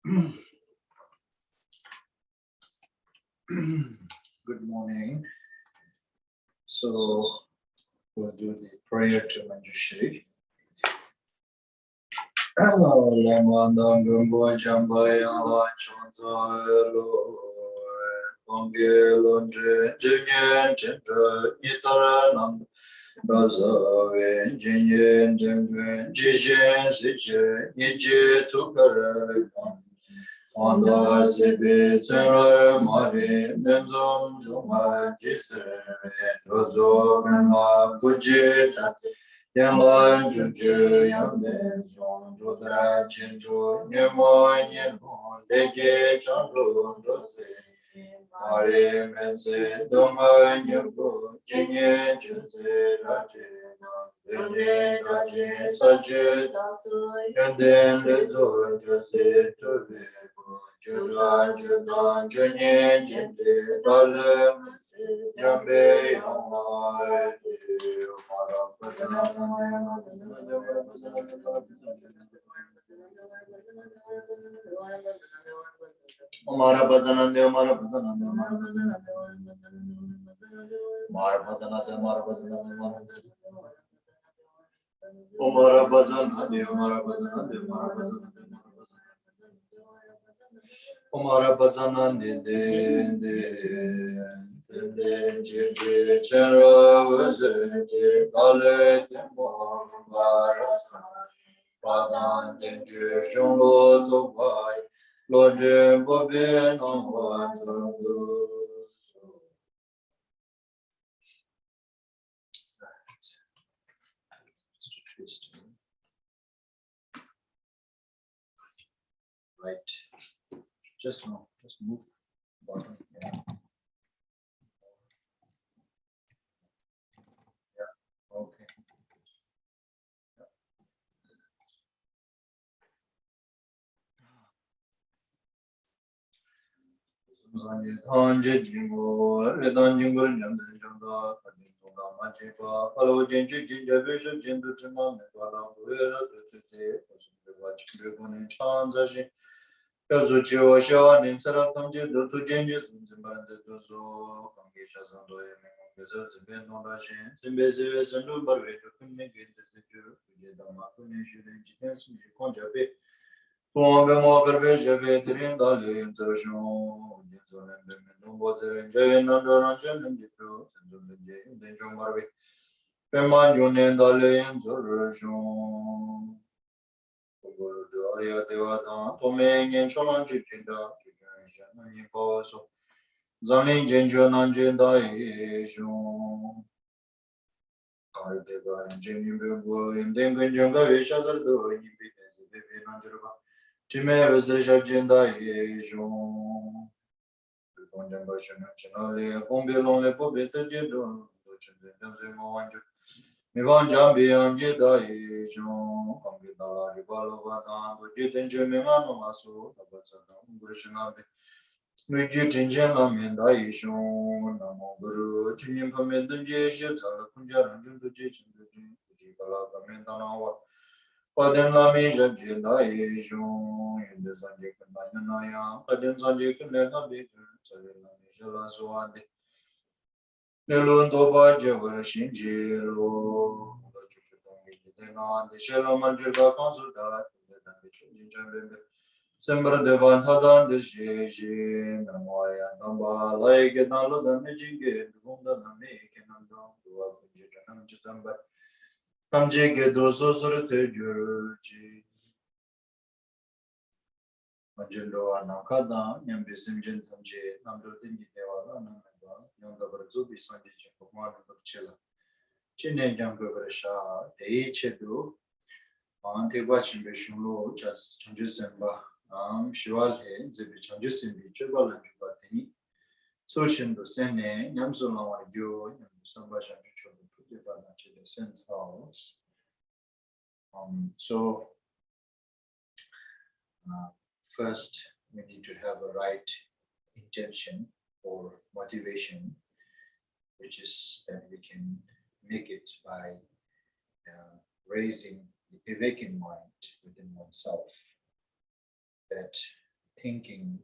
Good morning. So we'll do the prayer to Manjushri. Onda zibi zera mari nendom zuma jisere rozo na bujita yanlan juju yande zon jodra chinju nyemo nyemo lege chandu roze mari mense doma nyebo jinye juze raje Yende raje saje yende lezo jose tobe Judan, Judan, Junye, Jente, Dale, Jambe, Yamai, Mara Bazanande, Mara Bazanande, Mara Bazanande, Mara Bazanande, Mara Bazanande, Mara Bazanande, Mara Bazanande, Omara Bazana Ninde Chera Vazete Dale Demo Varasa Padan Denju Shunlo Tobai Lodem Bobe Nongwa Right. Just move bottom. Yeah. Yeah. Okay. Kazuchi Shawa Ninsara Tamji Dotu Genji Sunzimbanze Dosu Kangisha Sando Bezel Ziben Nondashin Zimbezi Sandu Barwe Kunne Gita Zidu Yedama Kunne Shuden Jitens Konjabe Tuambe Mokarbe Jabe Dirin Dali Inzerashon Jinzonen Numbo Zeren Jayan Nandoran Jalan Jitru Zinzun Denjong Marwe Pema Junen Dali Inzerashon Arya Devata, Tomengen Cholan Jitrinda, Jitrin Koso, Zanin Jenjo Nanjenda Ishun, Kardeva and Jimmy Bibu, and Dengan Junga Vishazar do in Bitas, Bibi Nanjurba, Time Vesisha Jenda Ishun, Conjambation Chanale, Pombilon Lepobeta Jedo, Chanzemo Mivan Jambi and Jeda Ishun, Kambitala, Ribalovana, Jitin Jimimano Masu, Tabasana, Grishanabi, Nuji Tinjana Minda Ishun, Namo Guru, Chinim Kamedan Jesha, Punjaran Jundu Jichin, Jibala Kamendana, Padem Lami Jajinda Ishun, in the Sanjik and Banyanaya, Padem Sanjik and Lena Bitu, Jala Suandi. Nelundo Baja Shinjiro, the Shelo Manjuba Consulta, Sembra Devan Hadan, the Shishin, Namoya, Namba, like it, Nalo, the Nijingi, Wunda, Namik, and Andon, to a Punjam December. Kamjig, Doso, Jurji Manjulo, Anakada, Yambisim Jentamji, Namdutin Devala, Namaba, Yonga Brazubi, Sanji, Pokman, Chilla. Chine Jango Bresha, the Chedu, Antibachin Bishunlo, just Chanjusemba, Shival He, Zibi Chanjusim, Chubal and Jubatini, Sushin the Sene, Yamsula, you, Sambashan, the sense house. So, first, we need to have a right intention or motivation, which is that we can make it by raising the awakened mind within oneself, that thinking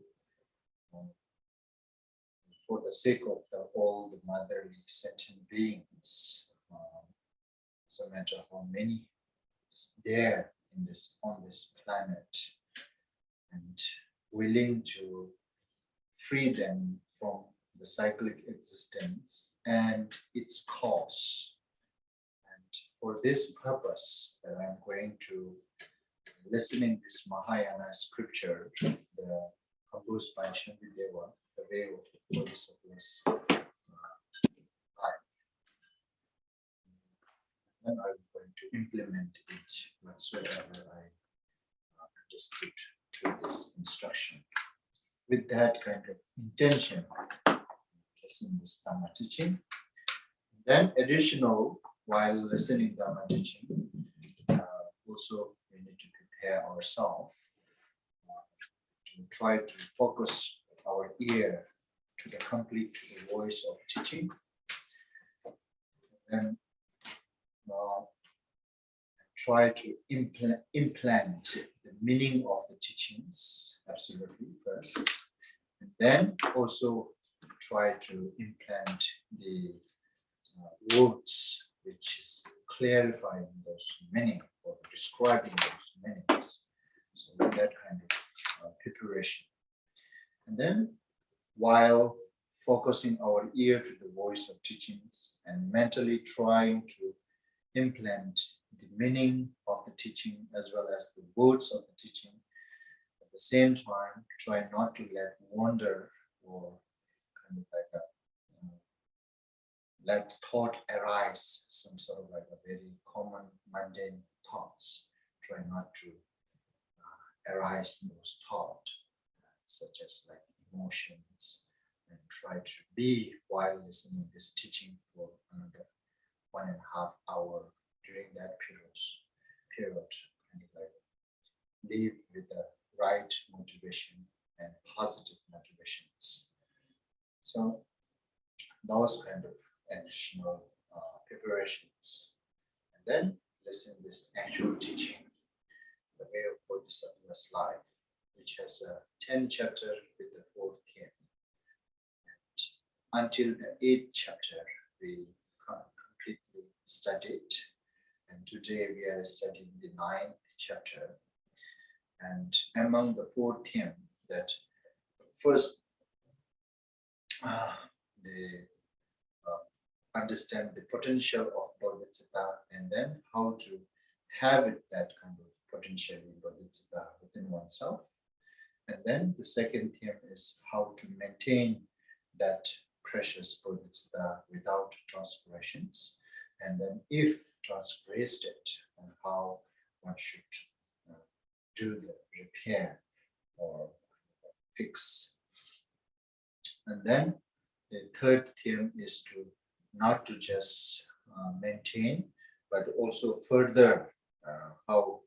for the sake of all the motherly sentient beings, no matter how many is there in on this planet, and willing to free them from the cyclic existence and its cause. And for this purpose, that I'm going to listening this Mahayana scripture, composed by Shantideva, the way of the Bodhisattva's life. And I'm going to implement it whatsoever I understood through this instruction. With that kind of intention, listen this Dhamma teaching. Then additional, while listening Dhamma teaching, also we need to prepare ourselves to try to focus our ear to the complete voice of teaching. And try to implant the meaning of the teachings absolutely first, and then also try to implant the words which is clarifying those meaning or describing those meanings. So with that kind of preparation, and then while focusing our ear to the voice of teachings and mentally trying to implant the meaning of the teaching as well as the words of the teaching. At the same time, try not to let wonder or kind of like let thought arise, some sort of like a very common mundane thoughts. Try not to arise those thoughts, such as like emotions, and try to be while listening this teaching for another 1.5 hours. During that period, kind of like live with the right motivation and positive motivations. So those kind of additional preparations, and then listen this actual teaching, the way of Bodhisattva's life, which has a 10 chapter with the 4th theme. And until the 8th chapter, we completely studied. And today we are studying the 9th chapter. And among the 4 themes, that first, understand the potential of Bodhisattva, and then how to have it, that kind of potential in Bodhisattva within oneself. And then the second theme is how to maintain that precious Bodhisattva without transgressions. And then if transgressed it, and how one should do the repair or fix. And then the third theme is to not to just maintain, but also further how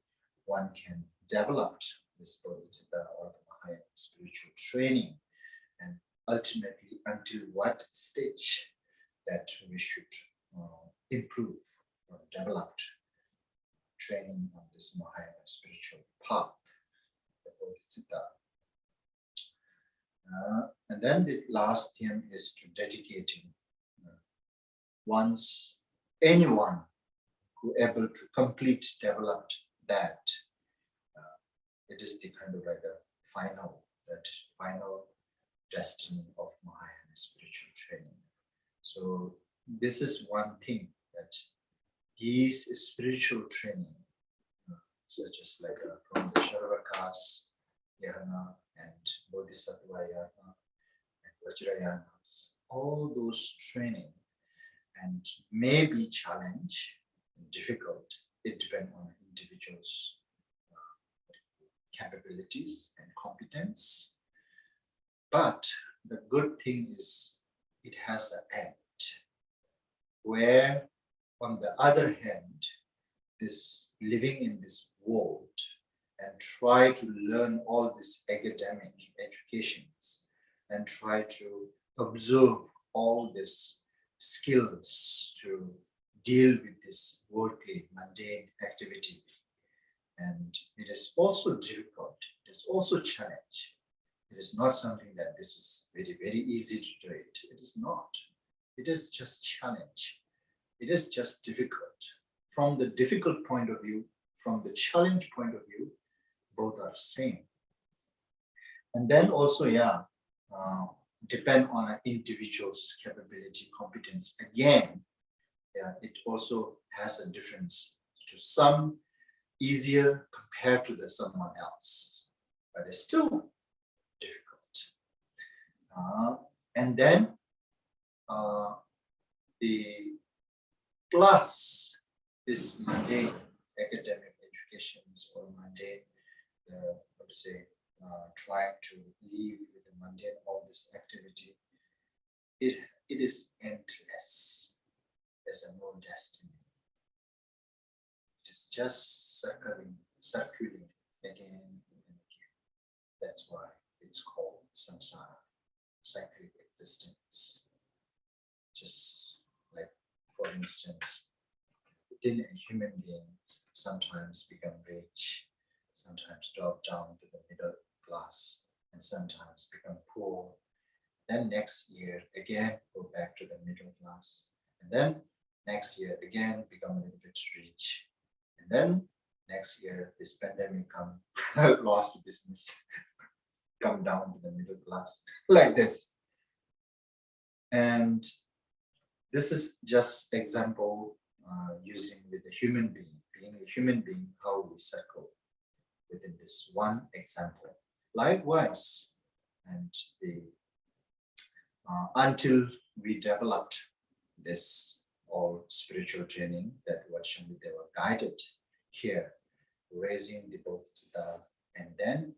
one can develop this Bodhisattva or higher spiritual training, and ultimately until what stage that we should improve or develop training on this Mahayana spiritual path, the Bodhisattva. And then the last theme is to dedicating anyone who able to complete develop that. It is the kind of like a final destiny of Mahayana spiritual training. So this is one thing, that his spiritual training, such as like from the Sharvakas, Yahana, and Bodhisattva Yahana, and Vajrayanas, all those training, and may be challenged, difficult. It depends on individuals' capabilities and competence. But the good thing is it has an end, where on the other hand, this living in this world and try to learn all these academic educations and try to observe all these skills to deal with this worldly mundane activity. And it is also difficult, it is also challenge. It is not something that this is very, very easy to do it. It is not. It is just challenge. It is just difficult. From the difficult point of view, from the challenge point of view, both are same. And then also, depend on an individual's capability, competence. Again, it also has a difference. To some, easier compared to someone else, but it's still difficult. And then plus this mundane academic educations or mundane, trying to live with the mundane, all this activity, it is endless. There's no destiny. It is just circulating again and again. That's why it's called samsara, cyclic existence. Just like, for instance, within a human being, sometimes become rich, sometimes drop down to the middle class, and sometimes become poor. Then next year, again, go back to the middle class. And then next year, again, become a little bit rich. And then next year, this pandemic come, lost business, come down to the middle class, like this. And this is just example using with a human being, being a human being, how we circle within this one example. Likewise, and until we developed this all spiritual training that what Shantideva guided here, raising the Bodhicattva and then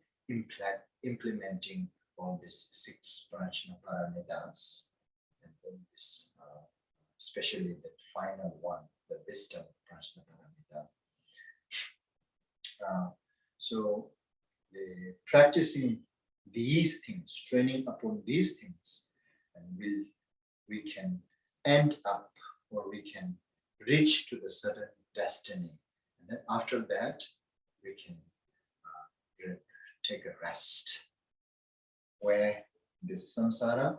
implementing all these 6 Pranashna Paramitas, and then this, especially the final one, the wisdom Pranashna Paramita. So practicing these things, training upon these things, and we can end up, or we can reach to the certain destiny. And then after that, we can take a rest. Where this samsara,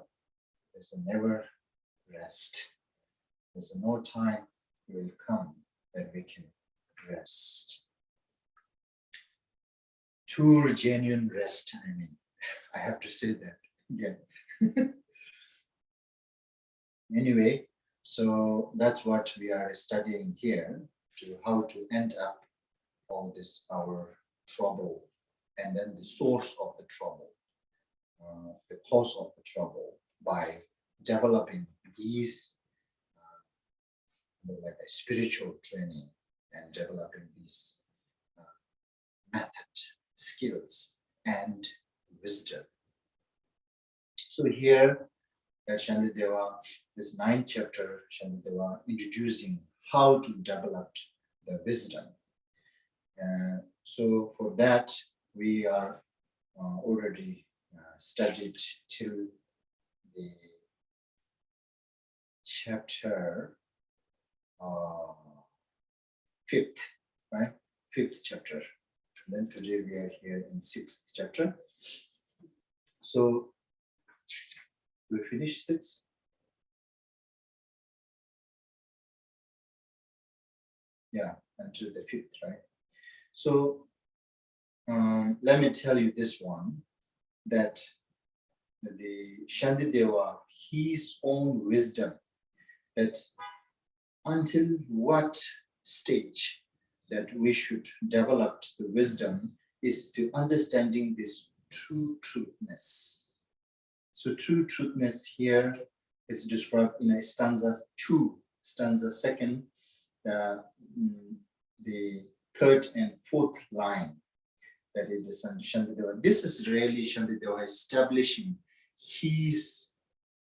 there's never rest. There's no time will come that we can rest. True, genuine rest, I mean. I have to say that again. Anyway, so that's what we are studying here, to how to end up all this, our trouble, and then the source of the trouble, the cause of the trouble, by developing these like a spiritual training and developing these method, skills, and wisdom. So here at Shantideva, this 9th chapter, Shantideva introducing how to develop the wisdom. So for that, we are already studied till the chapter 5th, right? 5th chapter. And then today we are here in 6th chapter. So we finished 6. Yeah, until the 5th, right? So let me tell you this one, that the Shantideva, his own wisdom, that until what stage that we should develop the wisdom is to understanding this true truthness. So true truthness here is described in a stanza 2, stanza 2nd, the 3rd and 4th line. That it is Shantideva. This is really Shantideva establishing his,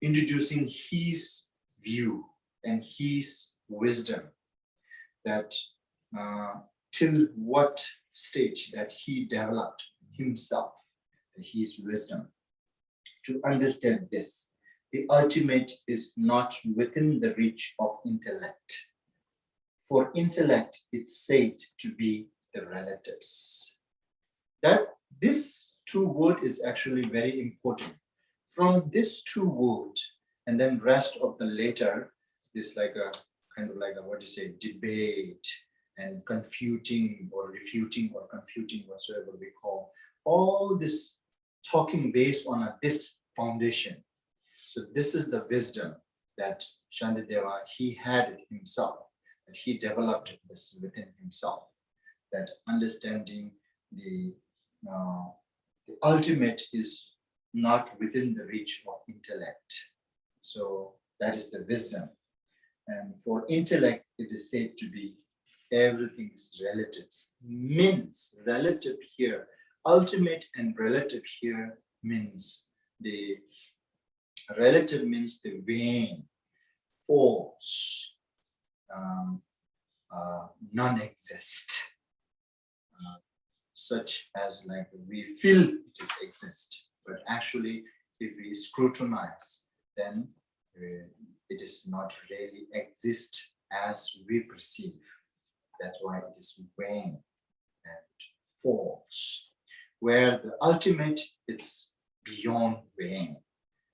introducing his view and his wisdom, that till what stage that he developed himself, his wisdom, to understand this. The ultimate is not within the reach of intellect. For intellect, it's said to be the relatives. That this two words is actually very important. From this two words, and then rest of the later, this like a kind of like a, what do you say, debate and confuting or refuting or confuting, whatsoever we call, all this talking based on this foundation. So this is the wisdom that Shantideva, he had it himself, that he developed this within himself, that understanding the ultimate is not within the reach of intellect. So that is the wisdom. And for intellect, it is said to be everything is relative. Means relative here, ultimate and relative here means the relative means the vain, false, non-exist, such as like we feel it is exist, but actually if we scrutinize, then it is not really exist as we perceive. That's why it is vain and false, where the ultimate, it's beyond vain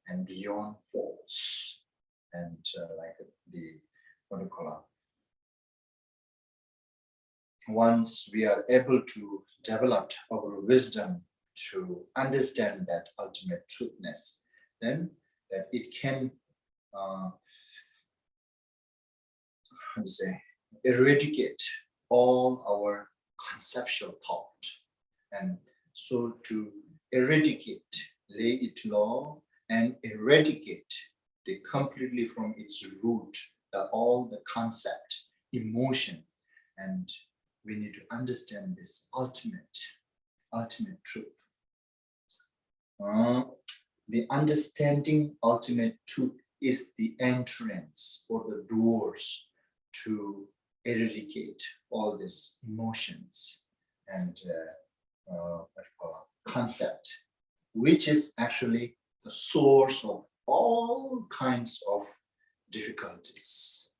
and beyond false, and like the, what do you call it? Once we are able to develop our wisdom to understand that ultimate truthness, then that it can how to say, eradicate all our conceptual thought. And so to eradicate, lay it low and eradicate the completely from its root, all the concept, emotion, and we need to understand this ultimate truth. The understanding ultimate truth is the entrance or the doors to eradicate all these emotions and concept, which is actually the source of all kinds of difficulties,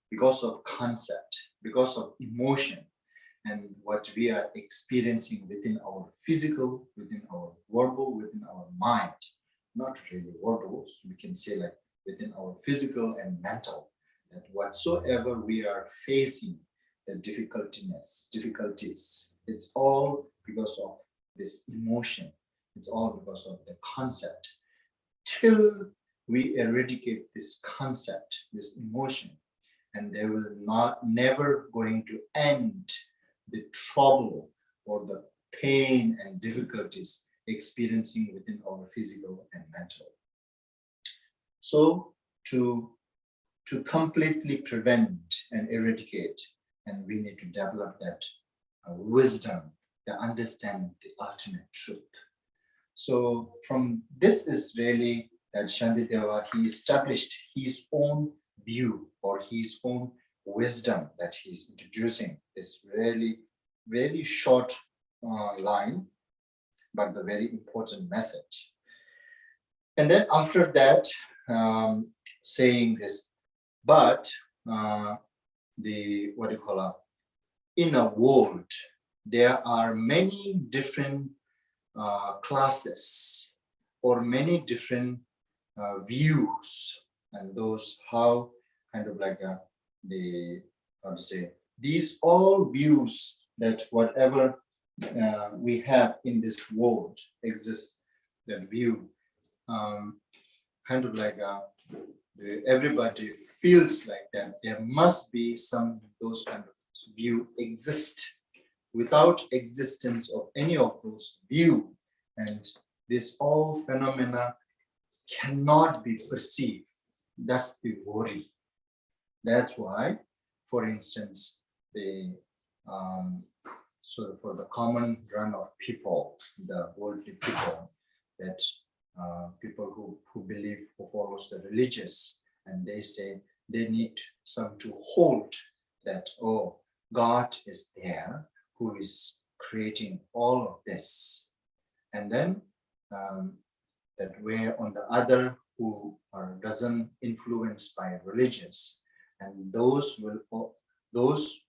because of concept, because of emotion, and what we are experiencing within our physical, within our verbal, within our mind. Not really verbal, we can say like within our physical and mental, that whatsoever we are facing, the difficulties, it's all because of this emotion. It's all because of the concept. Till we eradicate this concept, this emotion, and they will never going to end the trouble or the pain and difficulties experiencing within our physical and mental. So to completely prevent and eradicate, and we need to develop that wisdom, to understand the ultimate truth. So from this is really that Shantideva, he established his own view or his own wisdom that he's introducing. This really very short line, but the very important message. And then after that, saying this, but the, what do you call it? In a world, there are many different classes or many different views, and those how kind of like the, how to say, these all views that whatever we have in this world exists, that view kind of like everybody feels like that there must be some those kind of view exist. Without existence of any of those view, and this all phenomena cannot be perceived. That's the worry. That's why, for instance, the so for the common run of people, the worldly people, that people who believe, who follows the religious, and they say they need some to hold that, oh, God is there, who is creating all of this. And then that way on the other who are doesn't influenced by religious, and those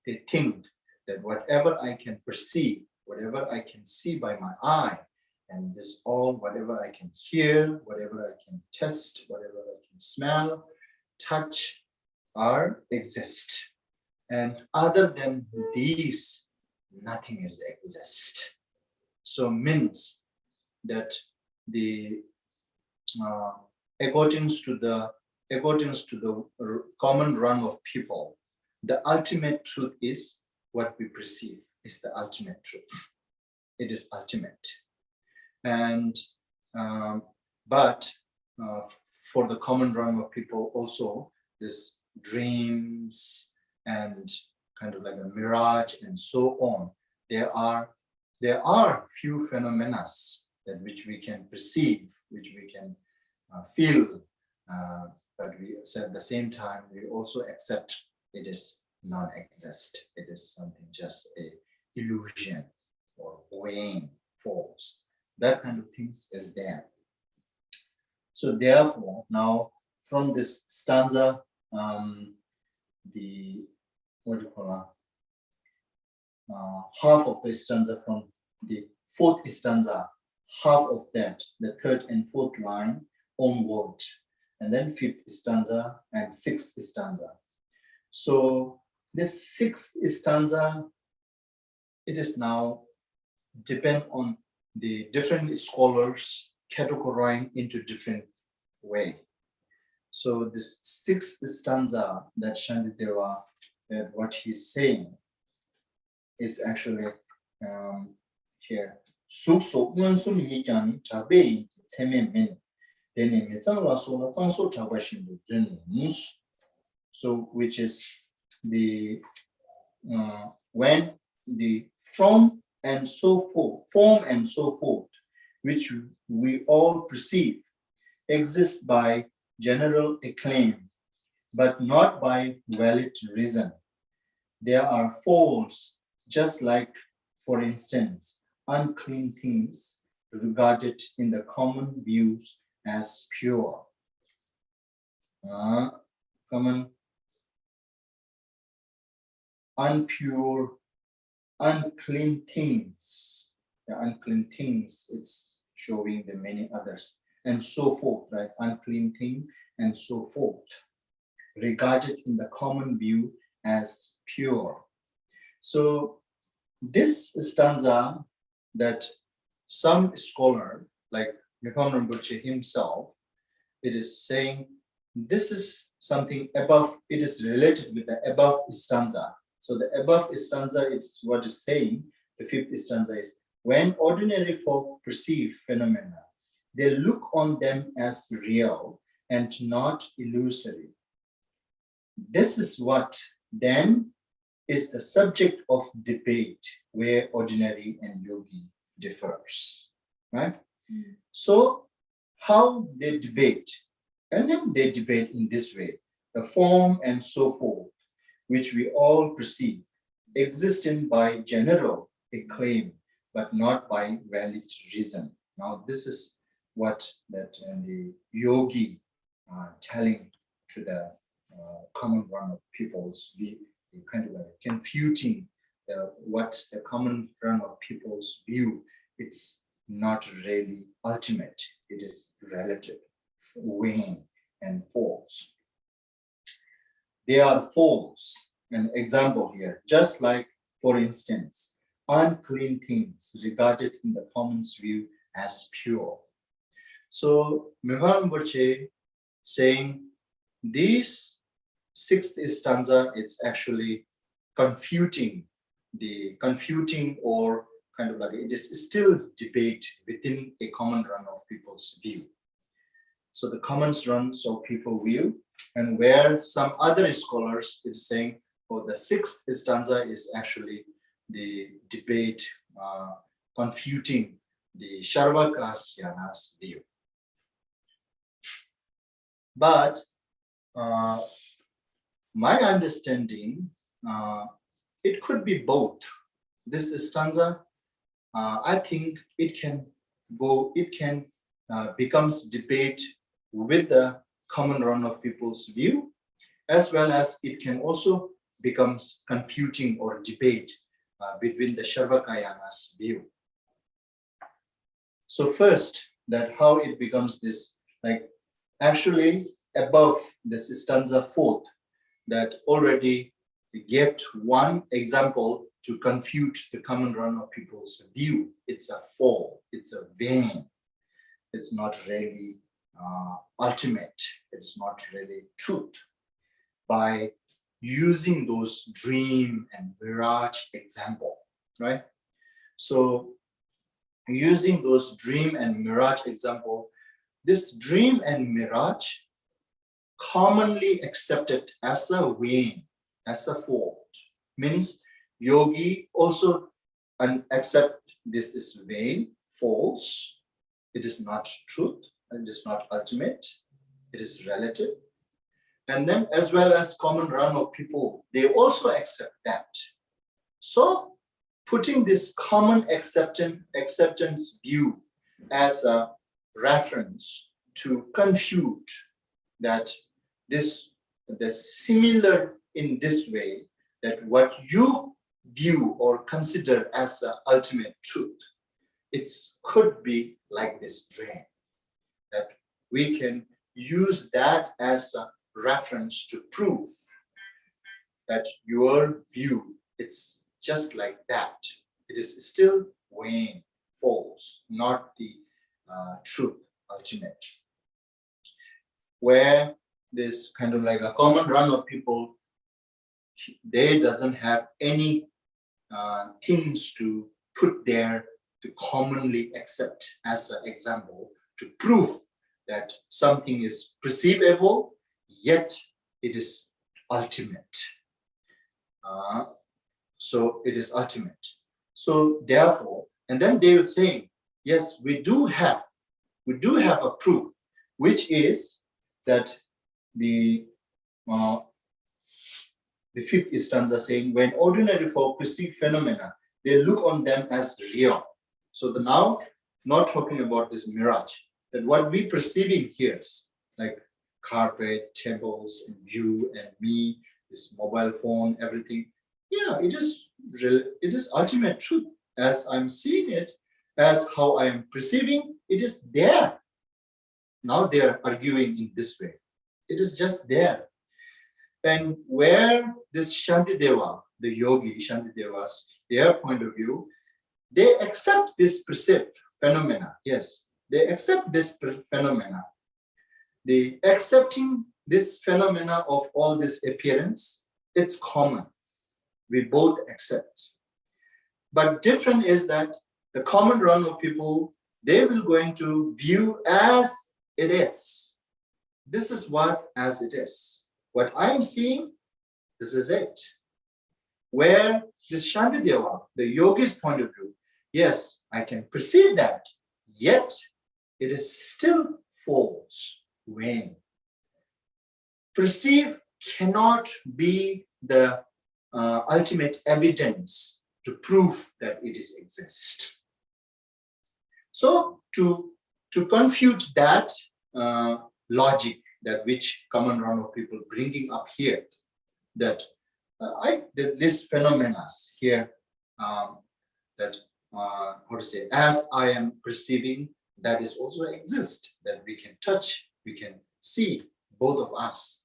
they think that whatever I can perceive, whatever I can see by my eye, And this all, whatever I can hear, whatever I can taste, whatever I can smell, touch, exist. And other than these, nothing is exist. So means that the according to the common run of people, the ultimate truth is what we perceive is the ultimate truth. It is ultimate. And but for the common run of people also, this dreams and kind of like a mirage and so on, there are few phenomena that which we can perceive, which we can feel, but we at the same time we also accept it is non-exist. It is something just a illusion or vain, false. That kind of things is there. So therefore, now from this stanza, the what do you call it? Half of the stanza from the fourth stanza, half of that, the third and fourth line onward, and then fifth stanza and sixth stanza. So this sixth stanza, it is now depend on the different scholars categorizing into different way. So this sixth stanza that Shantideva, that what he's saying, it's actually here. So which is the when the form and so forth, which we all perceive, exist by general acclaim, but not by valid reason. There are false, just like, for instance, unclean things regarded in the common views as pure. Common, unpure, unclean things. The unclean things, it's showing the many others, and so forth, right? Unclean thing and so forth, regarded in the common view as pure. So this stanza that some scholar, like Mekong Rinpoche himself, it is saying this is something above, it is related with the above stanza. So the above stanza is what is saying, the fifth stanza is, when ordinary folk perceive phenomena, they look on them as real and not illusory. This is what then is the subject of debate where ordinary and yogi differs, right? So how they debate, and then they debate in this way, the form and so forth, which we all perceive, existing by general acclaim, but not by valid reason. Now this is what that the yogi telling to the common run of people's view, kind of confuting what the common run of people's view. It's not really ultimate. It is relative, vain, and false. They are false. An example here, just like, for instance, unclean things regarded in the common's view as pure. So Mekong Rinpoche saying this sixth stanza, it's actually confuting or kind of like it is still debate within a common run of people's view. So the common runs of people view, and where some other scholars is saying, oh, the sixth stanza is actually the debate confuting the Sharvakasyana's view. But my understanding, it could be both. This stanza, I think it can go, it can becomes debate with the common run of people's view, as well as it can also becomes confuting or debate between the Sharvakayana's view. So first, that how it becomes this, like actually above this stanza 4th, that already gave one example to confute the common run of people's view. It's a fall, it's a vain, it's not really ultimate, it's not really truth. By using those dream and mirage example, right? So using those dream and mirage example, this dream and mirage commonly accepted as a vain, as a fault, means yogi also accept this is vain, false, it is not truth, it is not ultimate, it is relative. And then as well as common run of people, they also accept that. So putting this common acceptance view as a reference to confute that the similar in this way, that what you view or consider as the ultimate truth, it could be like this dream, that we can use that as a reference to prove that your view, it's just like that. It is still vain, false, not the truth, ultimate. Where this kind of like a common run of people, they doesn't have any things to put there to commonly accept as an example to prove that something is perceivable, yet it is ultimate. So it is ultimate. So therefore, and then they will say, yes, we do have a proof, which is that the 5th stanza saying, when ordinary folk perceive phenomena, they look on them as real. So now, not talking about this mirage, that what we perceiving here is like carpet, tables, and you and me, this mobile phone, everything. Yeah, it is ultimate truth. As I'm seeing it, as how I am perceiving, it is there. Now they are arguing in this way. It is just there. And where this Shantideva, the yogi, Shantidevas, their point of view, they accept this perceived phenomena. Yes, they accept this phenomena. The accepting this phenomena of all this appearance, it's common. We both accept. But different is that the common run of people, they will going to view as it is. This is what as it is. What I'm seeing, this is it. Where this Shantideva, the yogi's point of view, yes, I can perceive that, yet it is still false, vain. Perceive cannot be the ultimate evidence to prove that it is exist. So to confute that logic, that which common run of people bringing up here, that this phenomena here, that how to say, as I am perceiving, that is also exist, that we can touch, we can see, both of us.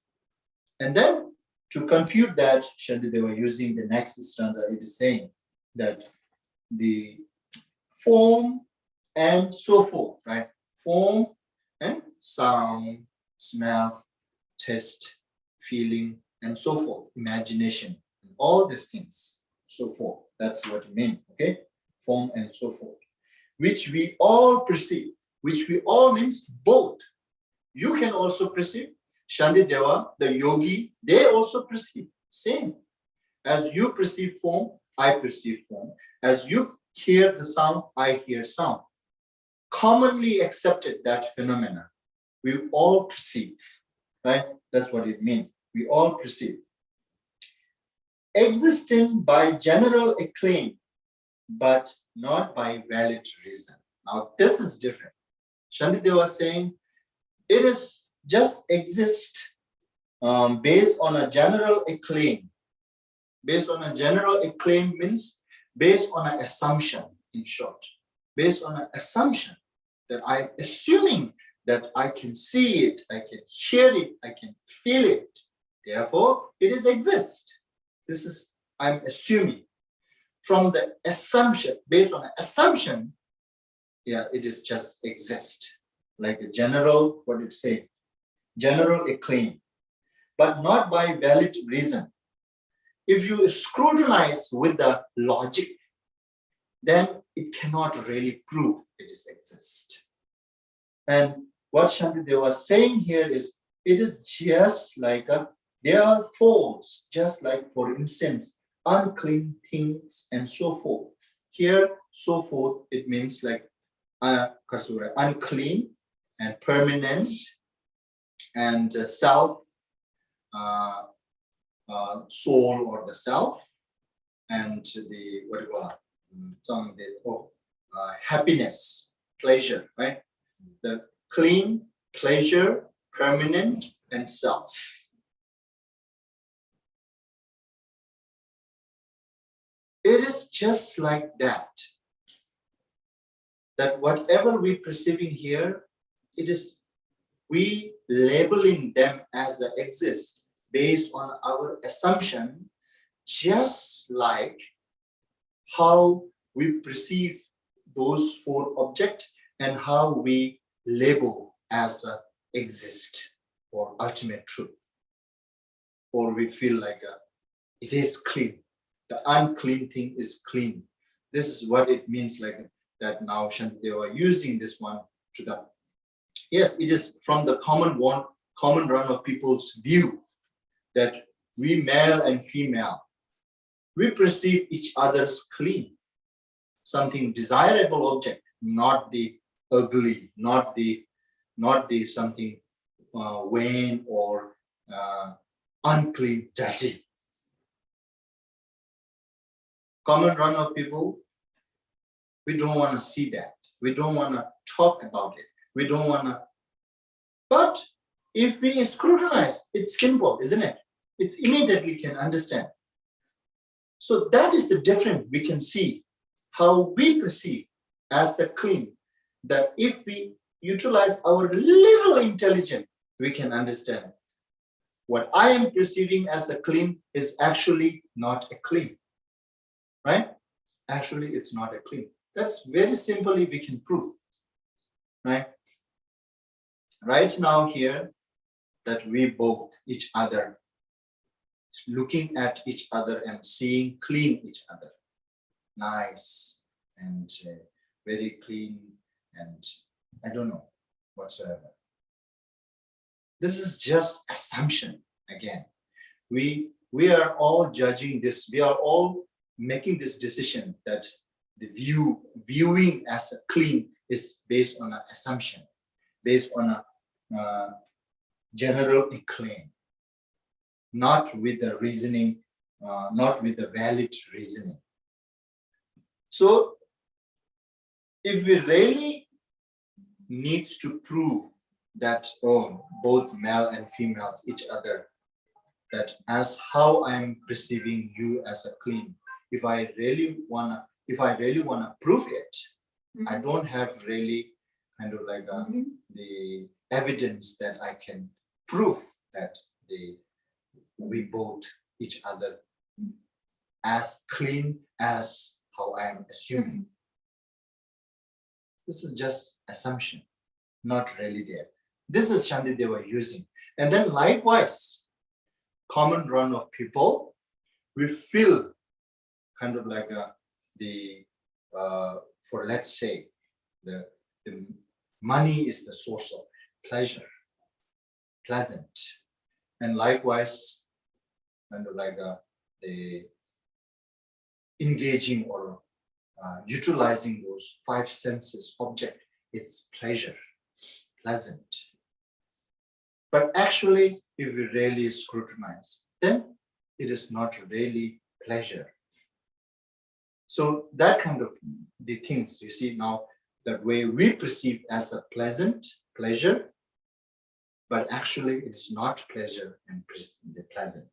And then to confute that, Shantideva using the next stanza, it is saying that the form and so forth, right? Form and sound, smell, taste, feeling, and so forth, imagination, all these things, so forth. That's what it means, okay? Form and so forth, which we all perceive, which we all means both. You can also perceive. Shantideva, the yogi, they also perceive, same. As you perceive form, I perceive form. As you hear the sound, I hear sound. Commonly accepted that phenomena. We all perceive, right? That's what it means. We all perceive. Existing by general acclaim, but not by valid reason. Now, this is different. Shantideva was saying, it is just exist based on a general acclaim. Based on a general acclaim means based on an assumption, in short. Based on an assumption. that I'm assuming that I can see it, I can hear it, I can feel it. Therefore, it is exist. This is, I'm assuming. From the assumption, based on an assumption, yeah, it is just exist. Like a general, what it say? General acclaim, but not by valid reason. If you scrutinize with the logic, then it cannot really prove it is exist. And what Shantideva was saying here is, it is just like there are forms, just like, for instance, unclean things and so forth. Here, so forth, it means like unclean and permanent and self, soul or the self, and the, what do you call it? Happiness, pleasure, right? The clean, pleasure, permanent, and self. It is just like that. That whatever we perceiving here, it is we labeling them as the exist based on our assumption, just like how we perceive those four objects and how we label as the exist or ultimate truth. Or we feel like it is clean. The unclean thing is clean. This is what it means, like that now Shantideva using this one to the, yes, it is from the common run of people's view that we male and female, we perceive each other's clean, something desirable object, not the ugly, not the something vain or unclean, dirty. Common run of people, we don't want to see that. We don't want to talk about it. We don't want to. But if we scrutinize, it's simple, isn't it? It's immediately can understand. So that is the difference we can see how we perceive as a clean. That if we utilize our little intelligence, we can understand what I am perceiving as a clean is actually not a clean. Right? Actually, it's not a clean. That's very simply we can prove. Right? Right now here, that we both each other, looking at each other and seeing clean each other. Nice and very clean and I don't know whatsoever. This is just assumption again. We are all judging this. We are all making this decision that the viewing as a clean is based on an assumption, based on a general acclaim, not with the reasoning, not with the valid reasoning. So if we really needs to prove that both male and females each other, that as how I'm perceiving you as a clean, if I really wanna prove it, I don't have really kind of like the evidence that I can prove that we both each other as clean as how I am assuming. This is just assumption, not really there. This is Shantideva using. And then likewise, common run of people, we feel kind of like for let's say, the money is the source of pleasure, pleasant. And likewise, kind of like the engaging or utilizing those five senses object, it's pleasure, pleasant. But actually, if we really scrutinize, then it is not really pleasure. So that kind of the things you see now, that way we perceive as a pleasure, but actually it's not pleasure and pleasant.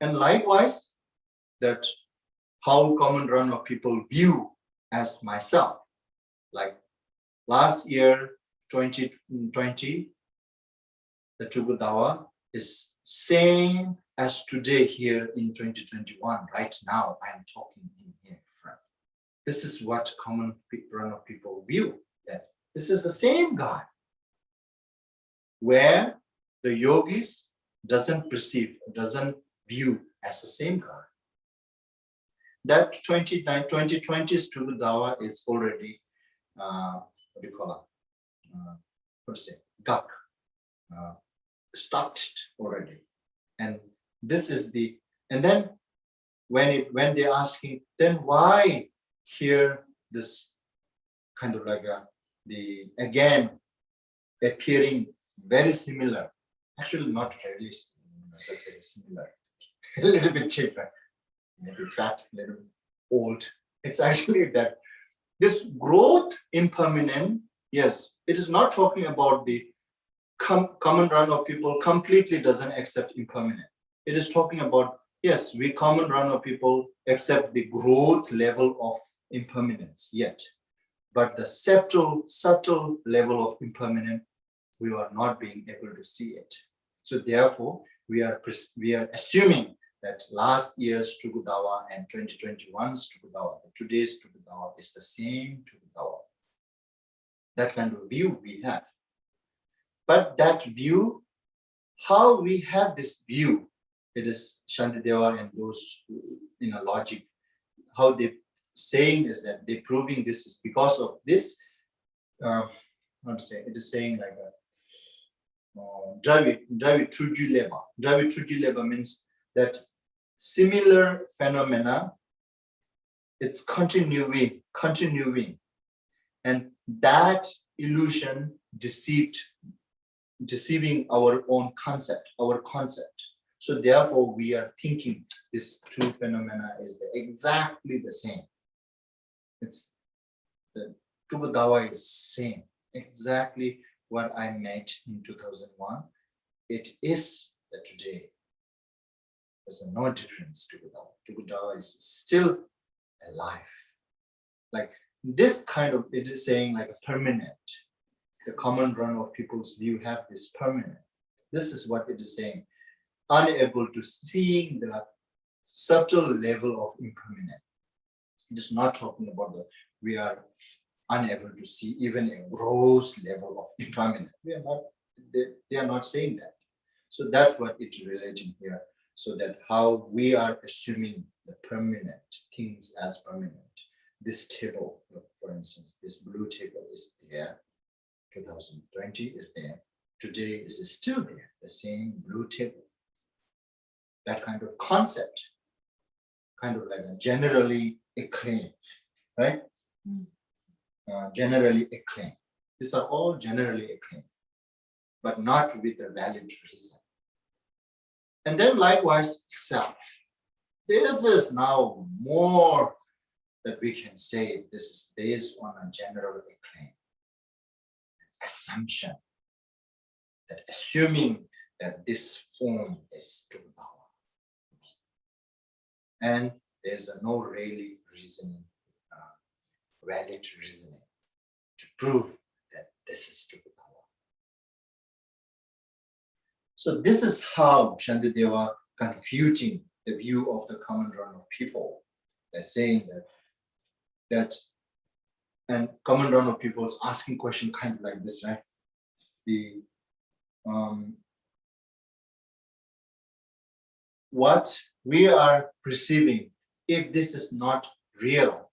And likewise, that how common run of people view as myself, like last year, 2020, the Tugudawa is same as today here in 2021. Right now, I'm talking in here in front. This is what common run of people view, that this is the same God, where the yogis doesn't view as the same God. That 2020's Tugudawa is already, what do you call it? Stopped already. And this is and then when they're asking, then why here this kind of like again appearing very similar, actually not really necessarily similar, a little bit cheaper, maybe fat, a little old. It's actually that this growth impermanent, yes, it is not talking about the common run of people completely doesn't accept impermanent. It is talking about, yes, we common run of people accept the growth level of impermanence yet, but the subtle level of impermanent, we are not being able to see it. So therefore, we are assuming that last year's Tugudawa and 2021's Tugudawa, today's Tugudawa is the same Tugudawa. That kind of view we have. But that view, how we have this view, it is Shantideva and those in a logic, how they saying is that they're proving this is because of this, how to say, it is saying like a Draviduleva means that similar phenomena, it's continuing, and that illusion deceiving our own concept, So therefore, we are thinking this two phenomena is exactly the same. It's the Tugudawa is same, exactly what I met in 2001. It is the today. There's no difference to Tugudawa. Tugudawa is still alive. Like this kind of, it is saying like a permanent. The common run of people's view have this permanent. This is what it is saying. Unable to see the subtle level of impermanent. It is not talking about we are unable to see even a gross level of impermanent. They are not saying that. So that's what it's relating here. So that how we are assuming the permanent things as permanent. This table, for instance, this blue table is there. 2020 is there. Today is still there, the same blue table. That kind of concept, kind of like a generally acclaimed, right? Generally acclaimed. These are all generally acclaimed, but not with a valid reason. And then likewise, self. This is now more that we can say this is based on a general acclaim. Assumption, that assuming that this form is Tugudawa. And there's no really reasoning, valid reasoning to prove that this is Tugudawa. So this is how Shantideva confuting the view of the common run of people. They're saying that and common run of people is asking question kind of like this, right? What we are perceiving, if this is not real,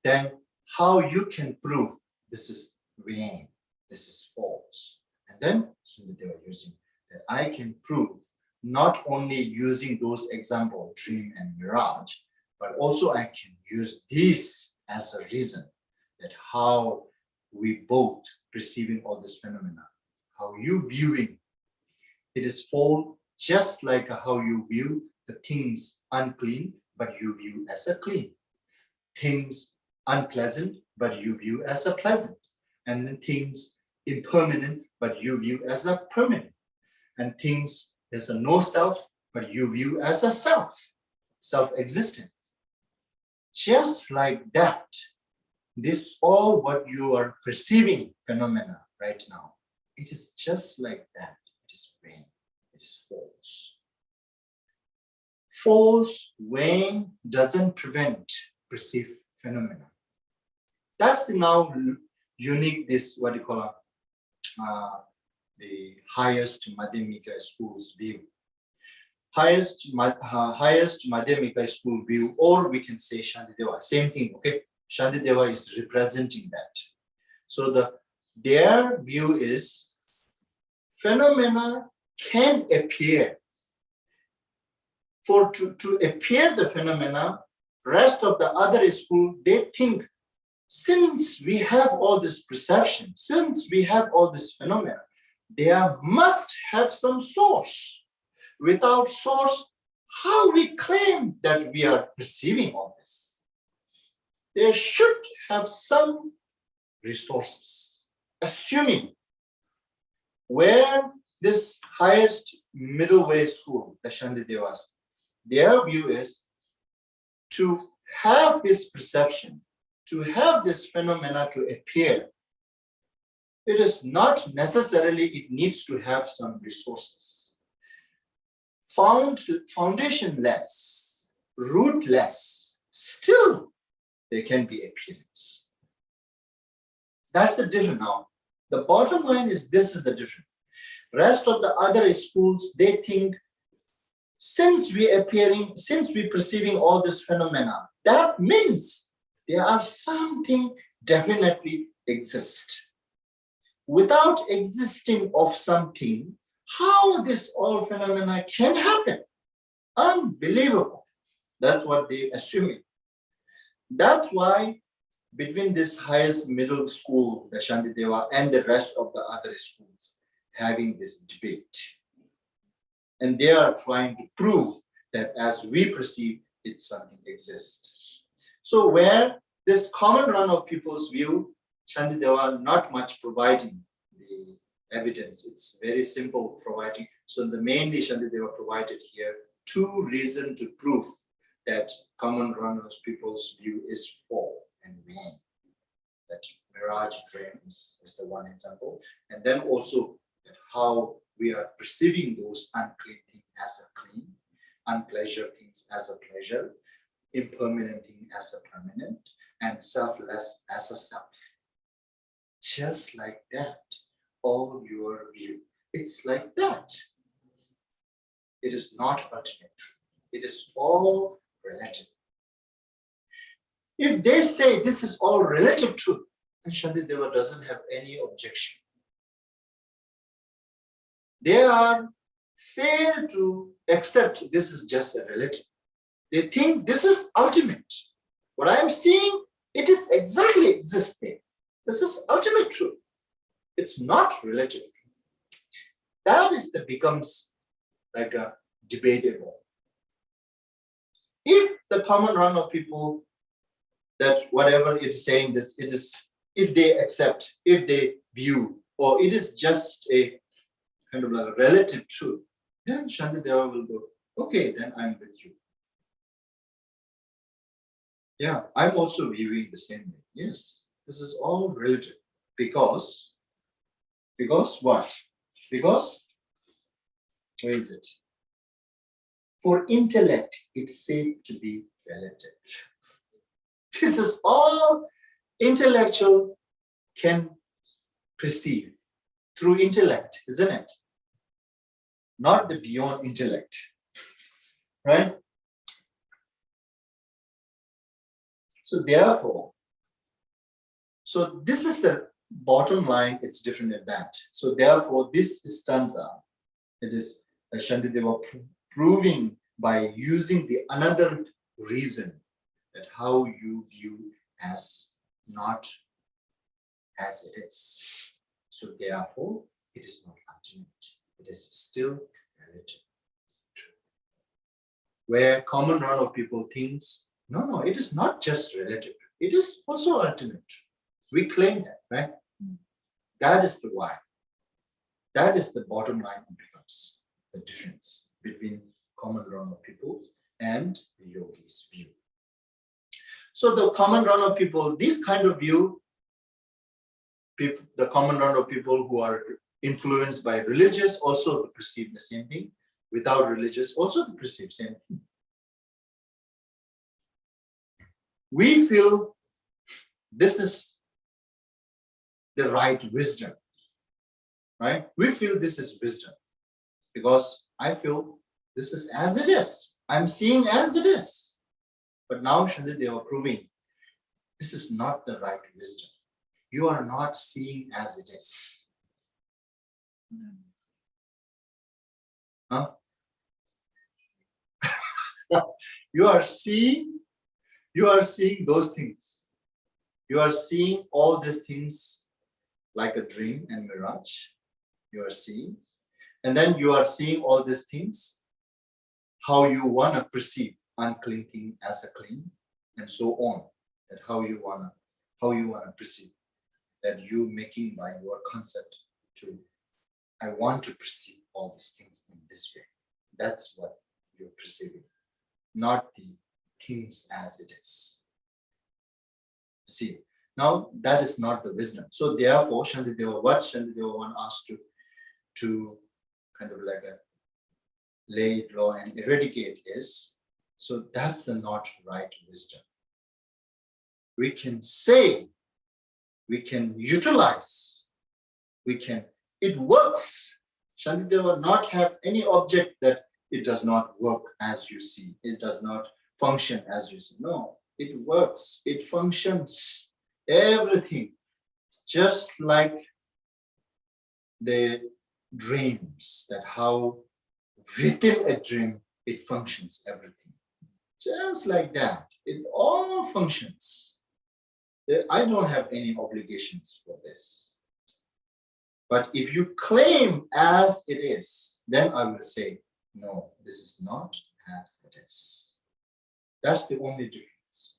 then how you can prove this is vain, this is false? And then they were using that I can prove not only using those examples, dream and mirage, but also I can use this as a reason that how we both perceiving all this phenomena, how you viewing, it is false, just like how you view the things unclean, but you view as a clean. Things unpleasant, but you view as a pleasant. And then things impermanent, but you view as a permanent. And things there's a no self, but you view as a self-existence. Just like that, this all what you are perceiving phenomena right now, it is just like that. It is vain. It is false. False, vain doesn't prevent perceived phenomena. That's the now unique, this what you call the highest Madhyamika school's view. Highest Madhyamika school view, or we can say Shantideva, same thing, okay? Shantideva is representing that. So their view is phenomena can appear. For to appear the phenomena, rest of the other school, they think, since we have all this perception, since we have all this phenomena, there must have some source. Without source, how we claim that we are perceiving all this? There should have some resources. Assuming where this highest middle way school, the Shantidevas, their view is to have this perception, to have this phenomena to appear. It is not necessarily it needs to have some resources. Foundationless, rootless, still there can be appearance. That's the difference now. The bottom line is this is the difference. Rest of the other schools, they think, since we perceiving all this phenomena, that means there are something definitely exist. Without existing of something, how this all phenomena can happen? Unbelievable. That's what they assuming. That's why between this highest middle school, the Shantideva, and the rest of the other schools having this debate. And they are trying to prove that as we perceive it, something exists. So where this common run of people's view, Shantideva not much providing the evidence. It's very simple providing. So the mainly Shantideva provided here 2 reasons to prove that common run of people's view is false and vain. That mirage dreams is the one example. And then also that how we are perceiving those unclean things as a clean, unpleasure things as a pleasure, impermanent thing as a permanent, and selfless as a self. Just like that, all your view. It's like that. It is not ultimate truth. It is all relative. If they say this is all relative truth, then Shantideva doesn't have any objection. They are fair to accept this is just a relative. They think this is ultimate. What I am seeing, it is exactly existing. This is ultimate truth. It's not relative truth. That is the becomes like a debatable. If the common run of people that whatever it's saying, this it is, if they accept, if they view, or it is just a kind of like a relative truth, then Shantideva will go, okay, then I'm with you. Yeah, I'm also viewing the same way. Yes, this is all relative. Because what? Because, where is it? For intellect, it's said to be relative. This is all intellectual can perceive through intellect, isn't it? Not the beyond intellect, right? So therefore, so this is the bottom line, it's different than that. So therefore, this stanza, it is Shantideva proving by using the another reason that how you view as not as it is. So therefore, it is not ultimate. It is still relative. Where common run of people thinks, no, it is not just relative. It is also ultimate. We claim that, right? That is the why. That is the bottom line that becomes the difference between common run of peoples and the yogi's view. So the common run of people, this kind of view, the common run of people who are influenced by religious also perceive the same thing. Without religious also they perceive same thing. We feel this is the right wisdom, right? We feel this is wisdom because I feel this is as it is. I'm seeing as it is. But now Shantideva proving this is not the right wisdom. You are not seeing as it is. Huh? You are seeing those things. You are seeing all these things like a dream and mirage. You are seeing. And then you are seeing all these things, how you want to perceive unclean thing as a clean, and so on. That how you wanna perceive. That you making by your concept to, I want to perceive all these things in this way. That's what you're perceiving, not the things as it is. See, now that is not the wisdom. So therefore, Shantideva, what Shantideva wants us to kind of like a lay it low and eradicate is, so that's the not right wisdom. We can say, we can utilize, it works. Shantideva not have any object that it does not work as you see. It does not function as you see. No, it works, it functions, everything. Just like the dreams, that how within a dream it functions, everything. Just like that, it all functions. I don't have any obligations for this. But if you claim as it is, then I will say, no, this is not as it is. That's the only difference.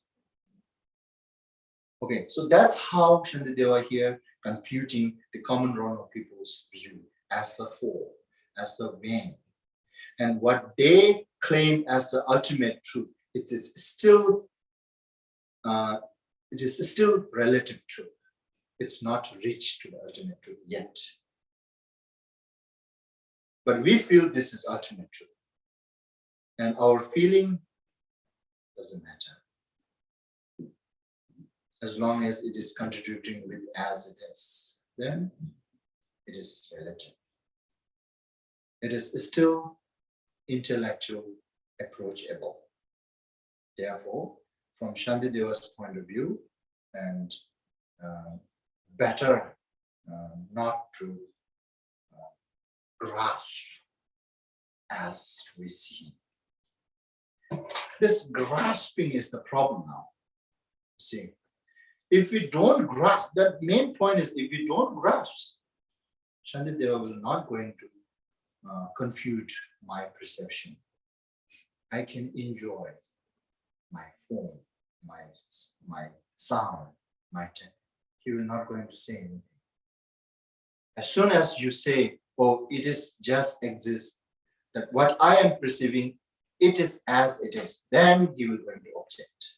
Okay, so that's how Shantideva here confuting the common run of people's view as the whole, as the main. And what they claim as the ultimate truth, it is still relative truth. It's not reached to the ultimate truth yet. But we feel this is ultimate truth. And our feeling doesn't matter. As long as it is contributing with as it is, then it is relative. It is still intellectual approachable. Therefore, from Shantideva's point of view, and better not to grasp as we see. This grasping is the problem now. See, if we don't grasp, that main point is if we don't grasp, Shantideva will not going to confute my perception. I can enjoy my form, my sound, my temper. He will not going to say anything. As soon as you say, oh, it is just exists, that what I am perceiving, it is as it is, then he will going to object.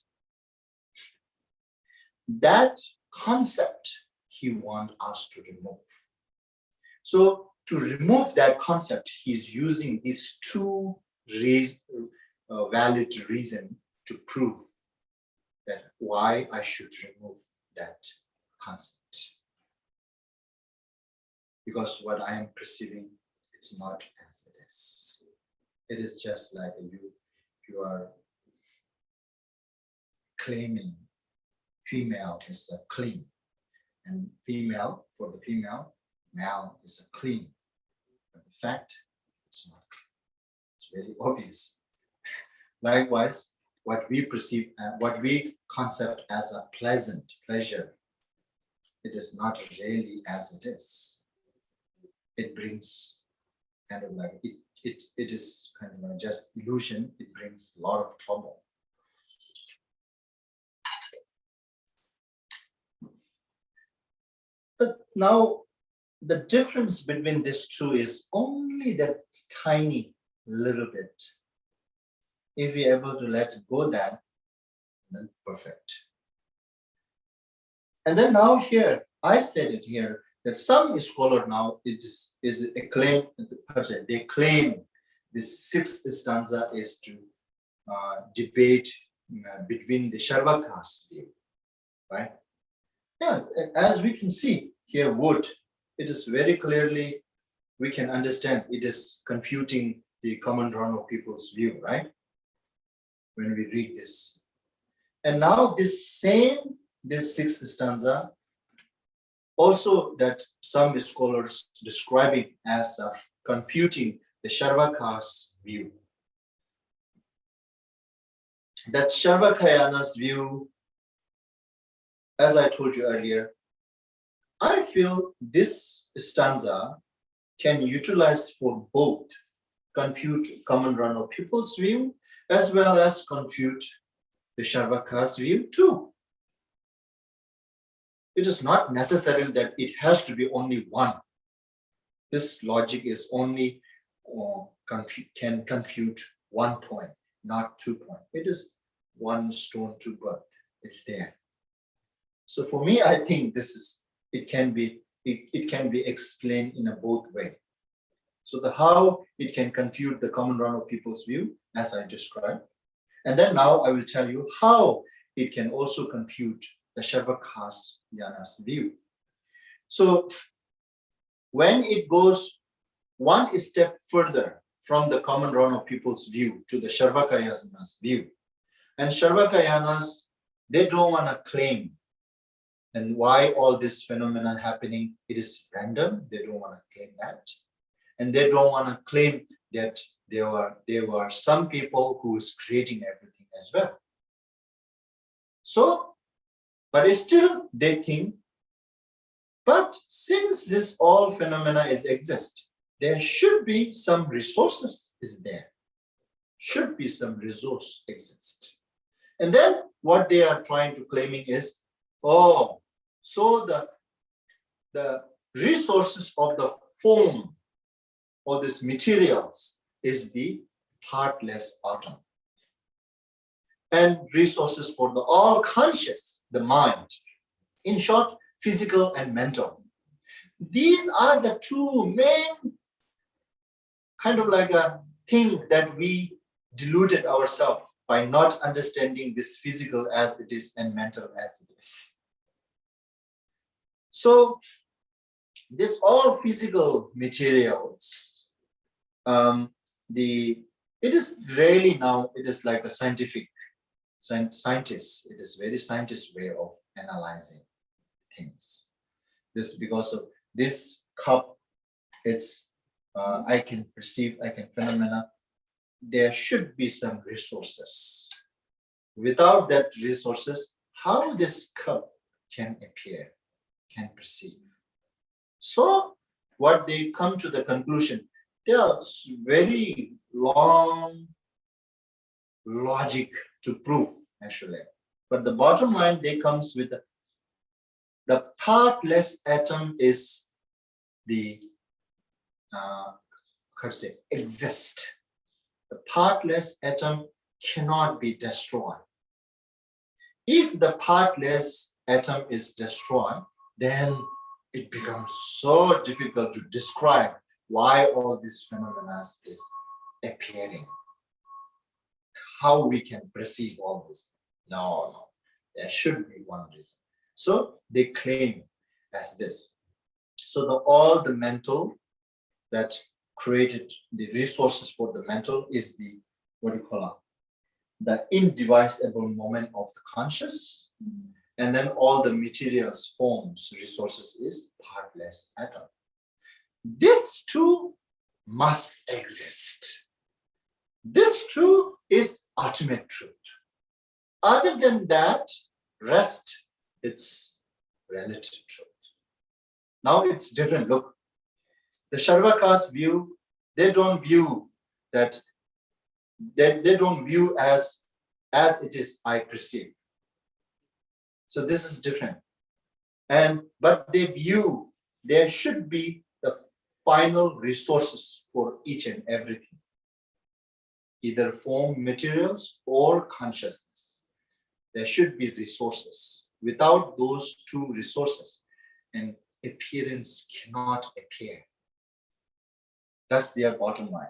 That concept he wants us to remove. So to remove that concept, he's using these two valid reasons to prove that why I should remove that concept. Because what I am perceiving, it's not as it is. It is just like you are claiming female is a clean, and female, for the female, male is a clean. But in fact, it's not clean. It's very obvious. Likewise, what we perceive, what we concept as a pleasant pleasure, it is not really as it is. It brings kind of like, it is kind of like just illusion. It brings a lot of trouble. But now, the difference between these two is only that tiny little bit. If we're able to let it go, that and then perfect. And then now here, I said it here, that some scholar now is a claim, they claim this sixth stanza is to debate between the Sharvakas view, right? Yeah, as we can see here, wood, it is very clearly, we can understand it is confuting the common run of people's view, right? When we read this. And now this sixth stanza, also that some scholars describing as confuting the Sharvaka's view. That Sharvakayana's view, as I told you earlier, I feel this stanza can utilize for both confute common run of people's view as well as confute the Sharvaka's view too. It is not necessary that it has to be only one. This logic is only can confute 1 point, not 2 points. It is one stone, two birds. It's there. So for me, I think this is it can be explained in a both way. So the how it can confute the common run of people's view, as I described, and then now I will tell you how it can also confute the Sharvakayana's view. So when it goes one step further from the common run of people's view to the Sharvakayana's view, and Sharvakayanas, they don't want to claim and why all this phenomena happening, it is random. They don't want to claim that. And they don't want to claim that there were some people who is creating everything as well. So, but still they think, but since this all phenomena exist, there should be some resources is there. Should be some resource exist. And then what they are trying to claiming is, oh, so the resources of the form or these materials is the heartless atom. And resources for the all conscious, the mind. In short, physical and mental. These are the two main kind of like a thing that we deluded ourselves by not understanding this physical as it is and mental as it is. So this all physical materials, it is really now, it is like a scientific, scientists, it is very scientist way of analyzing things. This because of this cup, it's, I can perceive, I can phenomena, there should be some resources. Without that resources, how this cup can appear, can perceive. So what they come to the conclusion, there are very long logic to prove actually. But the bottom line, they comes with the partless atom is the, exist. The partless atom cannot be destroyed. If the partless atom is destroyed, then it becomes so difficult to describe why all these phenomena is appearing. How we can perceive all this? No, there should be one reason. So they claim as this. So all the mental that created the resources for the mental is the, what do you call it? The indivisible moment of the conscious. And then all the materials, forms, resources is partless atom. This too must exist. This too is ultimate truth. Other than that, rest, it's relative truth. Now it's different. Look, the Sharvaka's view, they don't view that, they don't view as it is I perceive. So this is different. But they view there should be the final resources for each and everything. Either form, materials, or consciousness. there should be resources. Without those two resources, an appearance cannot appear. That's their bottom line.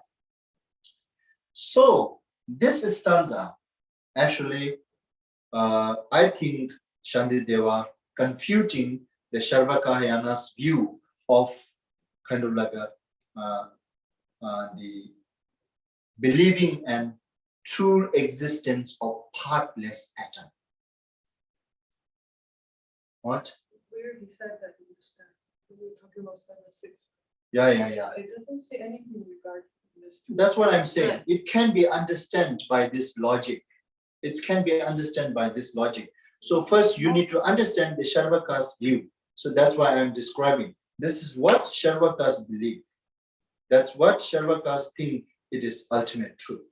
So this stanza, actually, I think Shantideva confuting the Sarvakayana's view of kind of like the believing and true existence of partless atom. What? Where he said that in the stand, we were talking about stanza 6. Yeah. It doesn't say anything regarding this. That's what I'm saying. It can be understood by this logic. It can be understood by this logic. So first you need to understand the Sarvaka's view. So that's why I'm describing. This is what Sarvakas believe. That's what Sarvakas think it is ultimate truth.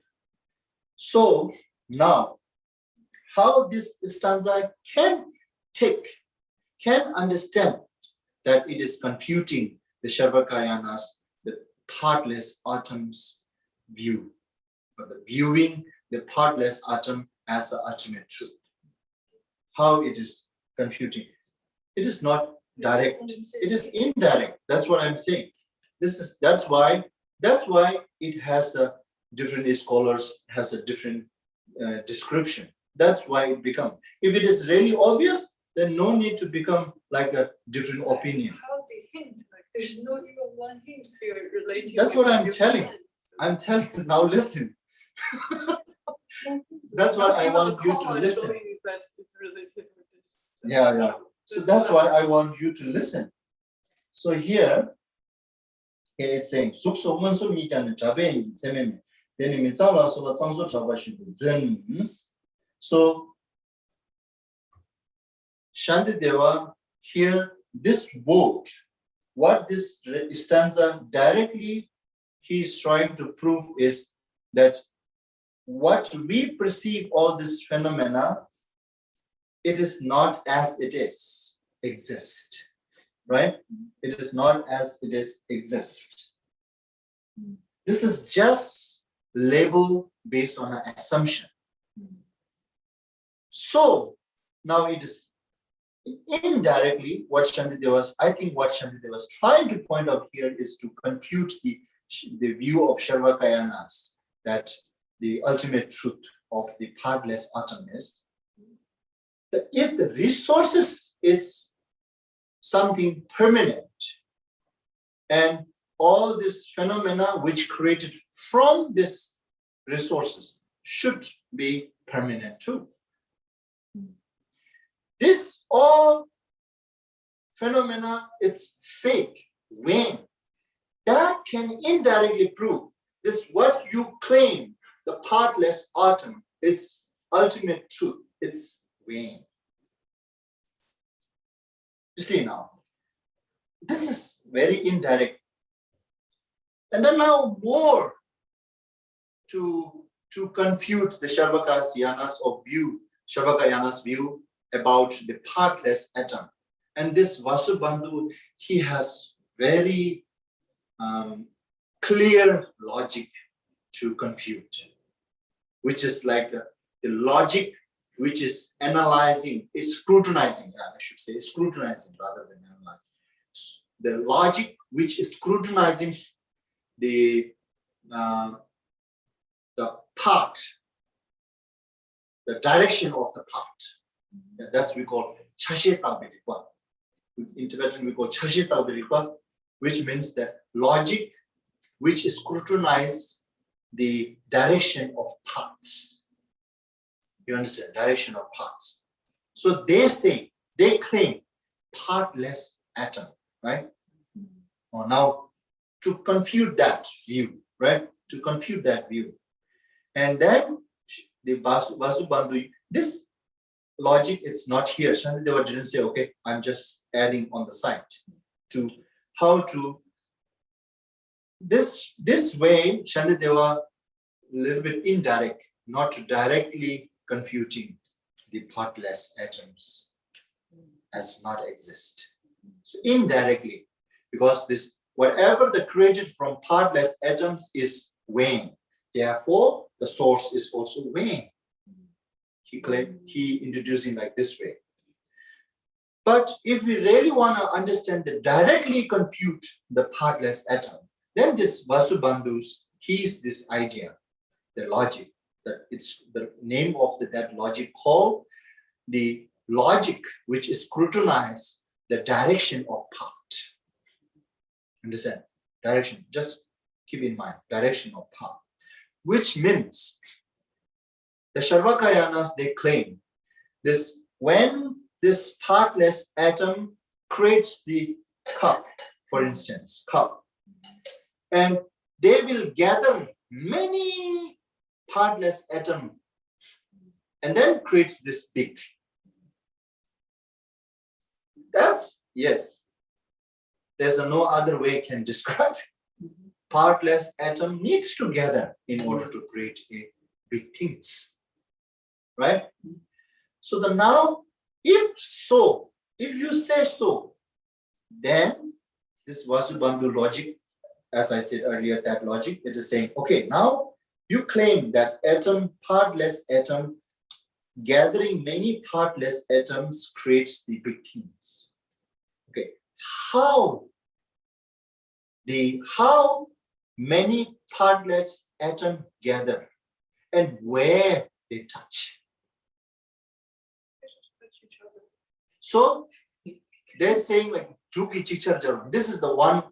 So now, how this stanza can understand that it is confuting the Sarvakayana's, the partless atom's view, but the viewing the partless atom as the ultimate truth. How it is confuting? It is not direct. It is indirect. That's what I'm saying. That's why it has a different scholars has a different description. That's why it becomes. If it is really obvious, then no need to become like a different opinion. How they hint? Like there's no even one hint here related. That's what I'm telling. I'm telling you now. Listen. That's what I want you to listen. That it's related with this. Yeah. So that's why I want you to listen. So here it's saying so Shantideva here, this word, what this stanza directly he is trying to prove is that what we perceive all this phenomena, it is not as it is exist, right? It is not as it is exist. This is just label based on an assumption. So now it is indirectly what I think what Shantideva was trying to point out here is to confute the view of Sarvakayanas that the ultimate truth of the partless atom is that if the resources is something permanent and all this phenomena which created from this resources should be permanent too. This all phenomena, it's fake, vain. That can indirectly prove this what you claim, the partless atom is ultimate truth. It's vain. You see now, this is very indirect. And then now more to confute the Sarvakayanas view about the partless atom. And this Vasubandhu, he has very clear logic to confute, which is like the logic which is analyzing, is scrutinizing, I should say, scrutinizing rather than analyzing. The logic which is scrutinizing the part, the direction of the part. That's we call chasheta berikwa. In Tibetan we call chasheta berikwa, which means the logic which scrutinize the direction of parts. You understand? Direction of parts. So they claim partless atom, right? Or now to confute that view, right? To confute that view. And then the Vasubandhu, this logic, it's not here. Shantideva didn't say, okay, I'm just adding on the side to how to this way. Shantideva a little bit indirect, not directly confuting the partless atoms as not exist. So indirectly, because this whatever the created from partless atoms is vain. Therefore, the source is also vain. He introducing like this way. But if we really want to understand the directly confute the partless atom, then this Vasubandhu's keys this idea, the logic, that it's the name of that logic called the logic which scrutinizes the direction of part. Understand? Direction, just keep in mind, direction of part. Which means the Sarvakayanas, they claim this when this partless atom creates the cup, for instance, cup, and they will gather many partless atoms and then creates this big. That's, yes, there's no other way can describe. Partless atom needs to gather in order to create a big things, right? So now, if you say so, then this Vasubandhu logic, as I said earlier, that logic, it is saying, okay, now you claim that atom, partless atom, gathering many partless atoms creates the big things. Okay, how many partless atoms gather and where they touch? So they're saying like Tuki Chichar Jarvan. This is the one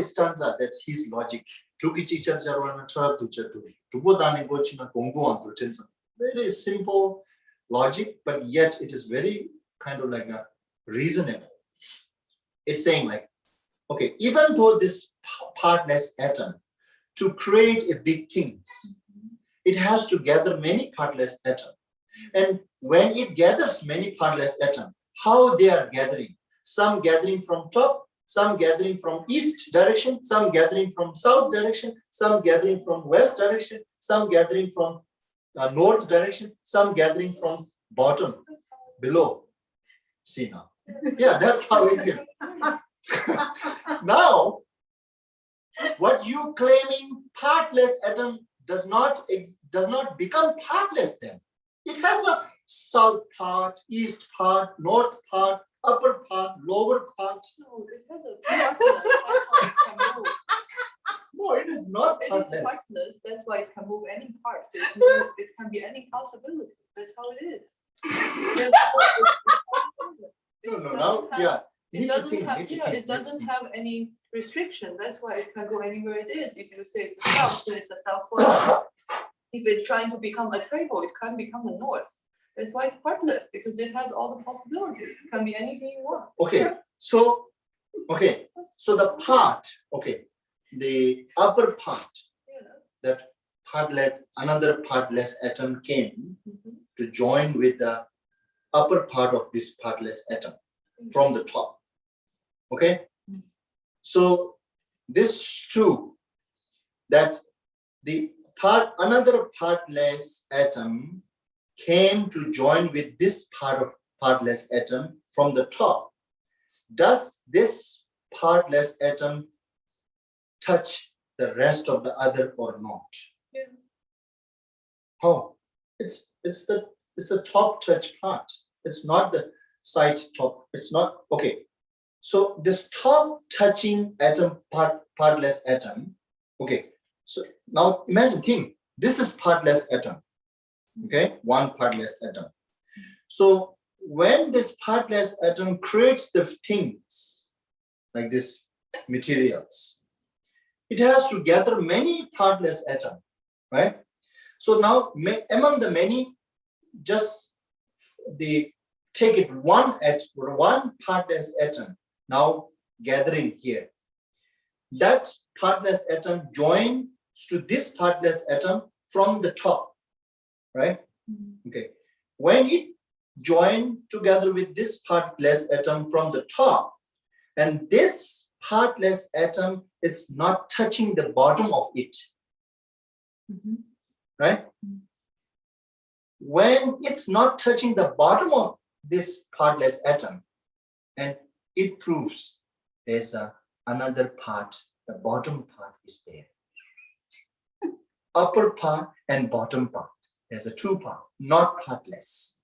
stanza, that's his logic. Tuki Chichar Jarvan very simple logic, but yet it is very kind of like a reasonable. It's saying like, okay, even though this partless atom to create a big things, it has to gather many partless atoms. And when it gathers many partless atoms, how they are gathering? Some gathering from top, some gathering from east direction, some gathering from south direction, some gathering from west direction, some gathering from north direction, some gathering from bottom, below. See now. Yeah, that's how it is. Now, what you claiming partless atom does not become partless then. It has a south part, east part, north part, upper part, lower part. No, it has a partners. That's why it can move. No, it is not It is partless. partners. That's why it can move any part. It can be any possibility. That's how it is. It doesn't have any restriction. That's why it can go anywhere it is. If you say it's a south, then it's a southwest. If it's trying to become a table, it can become a north. That's why it's partless, because it has all the possibilities. It can be anything you want. Okay, so the part, the upper part, that partlet, another partless atom came to join with the upper part of this partless atom from the top. Okay, so this two, that the another partless atom came to join with this part of partless atom from the top. Does this partless atom touch the rest of the other or not? Yeah. How? It's the top touch part. It's not the side top. It's not okay. So this top touching atom, partless atom. Okay. So now imagine, this is partless atom. Okay, one partless atom. So when this partless atom creates the things like this materials, it has to gather many partless atoms, right? So now among the many, just take it one partless atom now gathering here. That partless atom joins to this partless atom from the top. Right? Okay. When it join together with this partless atom from the top, and this partless atom, it's not touching the bottom of it. Right? When it's not touching the bottom of this partless atom, and it proves there's another part, the bottom part is there. Upper part and bottom part. There's a true part, not partless.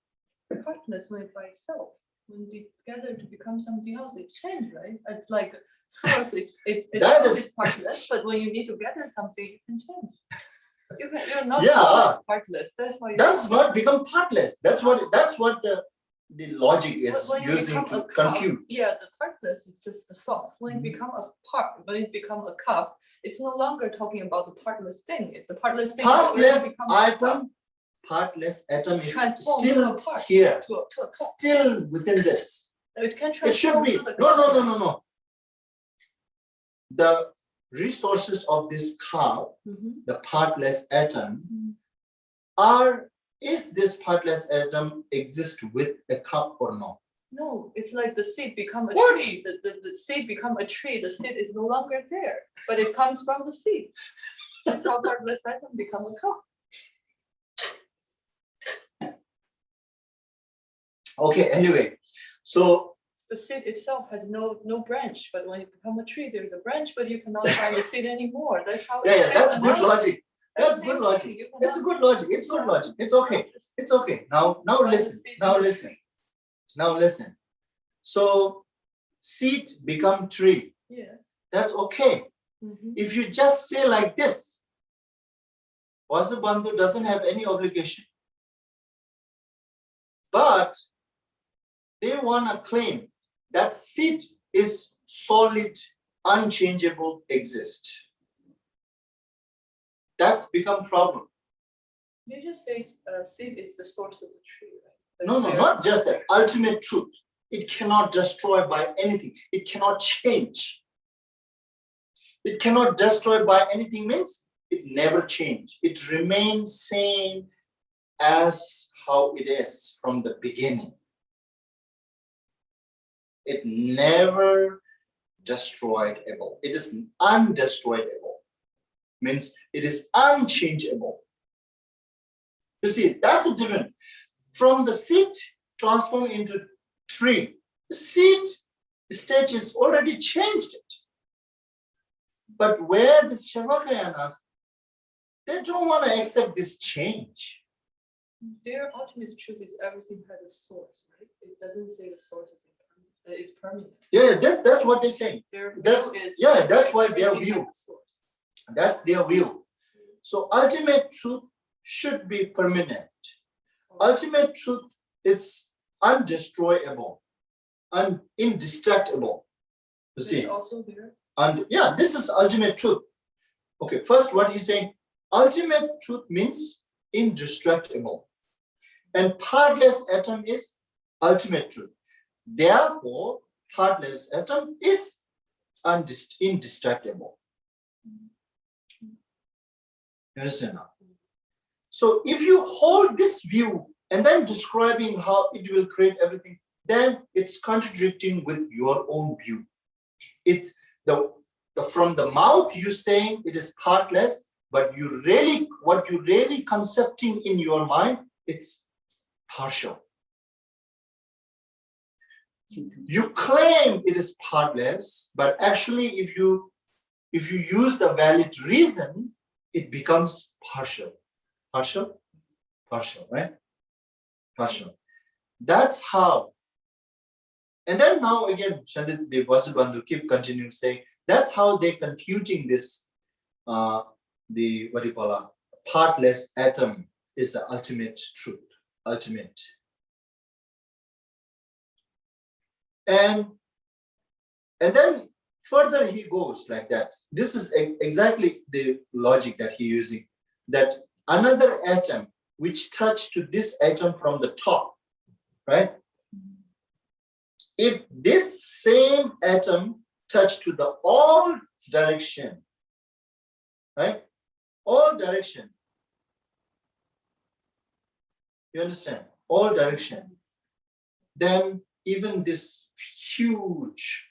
Partless went by itself. When they gather to become something else, it changed, right? It's like source. It's always partless, but when you need to gather something, it can change. You're not partless. That's why. That's not become partless. That's what the logic is using to confuse. Yeah, the partless is just the source. When it become a part, when it become a cup, it's no longer talking about the partless thing. The partless thing. Partless atom is still here, still within this. It can transform. It should be. No. The resources of this cup, the partless atom, is this partless atom exist with the cup or not? No, it's like the seed become a tree. The seed become a tree. The seed is no longer there, but it comes from the seed. That's how partless atom become a cup. Okay, anyway, so the seed itself has no branch, but when it becomes a tree, there's a branch, but you cannot find the seed anymore. That's how. That's good logic. That's good logic. It's a good logic. It's good logic. It's okay. It's okay. Now listen. Now listen. So seed become tree. Yeah. That's okay. If you just say like this, Vasubandhu doesn't have any obligation. But they want to claim that seed is solid, unchangeable, exist. That's become problem. You just say seed is the source of the tree, right? No, not just that. Ultimate truth. It cannot destroy by anything. It cannot change. It cannot destroy by anything means it never change. It remains same as how it is from the beginning. It never destroyable. It is undestroyable. Means it is unchangeable. You see, that's the difference. From the seed transform into tree. The seed stage is already changed it. But where the Shavakayanas, they don't want to accept this change. Their ultimate truth is everything has a source, right? It doesn't say the source is permanent. Yeah, that's what they're saying. That's why their view. That's their view. So ultimate truth should be permanent. Ultimate truth is undestroyable and indestructible. You see? Also there. And yeah, this is ultimate truth. Okay, first one is saying ultimate truth means indestructible. And partless atom is ultimate truth. Therefore, partless atom is indestructible. You understand now? So if you hold this view and then describing how it will create everything, then it's contradicting with your own view. It's from the mouth you saying it is partless, but what you really concepting in your mind, it's partial. You claim it is partless, but actually if you use the valid reason, it becomes partial. Partial, right? Partial. That's how. And then now again, Shandit the Vasubandhu keep continuing saying, that's how they're confuting this, partless atom is the ultimate truth, ultimate. And then further he goes like that. This is exactly the logic that he's using, that another atom which touched to this atom from the top, right? If this same atom touched to the all direction, right? All direction. You understand? All direction. Then even this huge,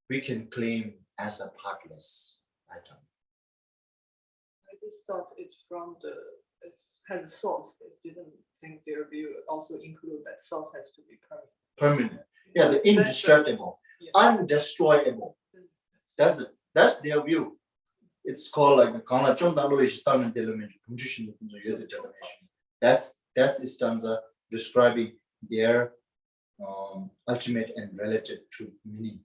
we can claim as a partless atom. I just thought it's it has a source. I didn't think their view also include that source has to be permanent. Permanent. Yeah, the indestructible, undestroyable. That's it. That's their view. It's called like That's the stanza describing their ultimate and relative truth meaning.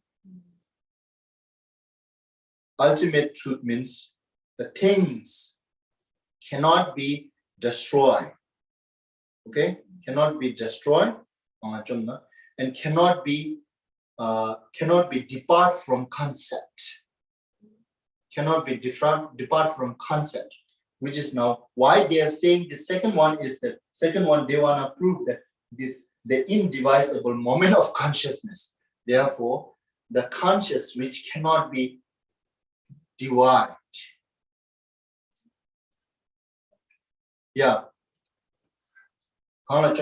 Ultimate truth means the things cannot be destroyed. Okay, cannot be destroyed, and cannot be depart from concept. Cannot be depart from concept, which is now why they are saying the second one is the second one. They want to prove that this the indivisible moment of consciousness. Therefore, the conscious which cannot be divided. Yeah. When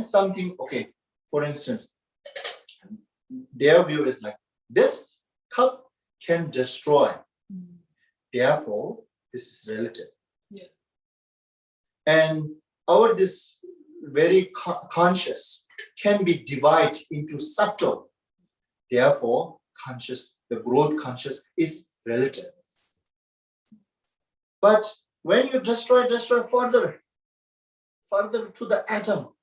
something, okay, for instance, their view is like this cup can destroy. Therefore, this is relative. Yeah. And our this very conscious can be divided into subtle. Therefore, conscious, the growth conscious is relative. But when you destroy further to the atom,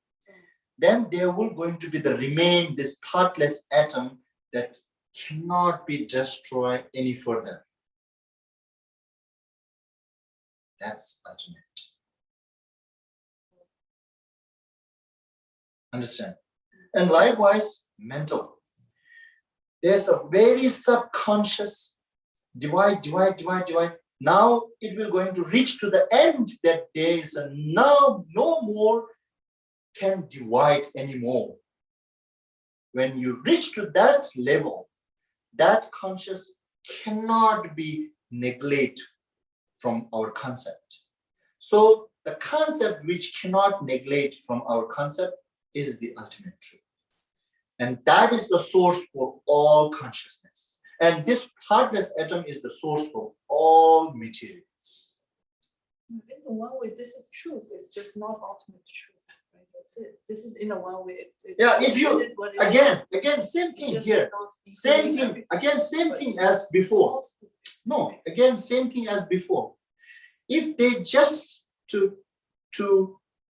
then there will going to be the remain this partless atom that cannot be destroyed any further. That's ultimate. Understand? And likewise, mental. There's a very subconscious divide. Now it will going to reach to the end that there is a no more can divide anymore. When you reach to that level, that conscious cannot be neglected from our concept. So the concept which cannot neglect from our concept is the ultimate truth. And that is the source for all consciousness. And this partless atom is the source for all materials. In one way, this is truth. It's just not ultimate truth. Right? That's it. This is in a one way. Yeah, if you again, same thing here. Same thing again, same thing as before. No, again, same thing as before. If they just to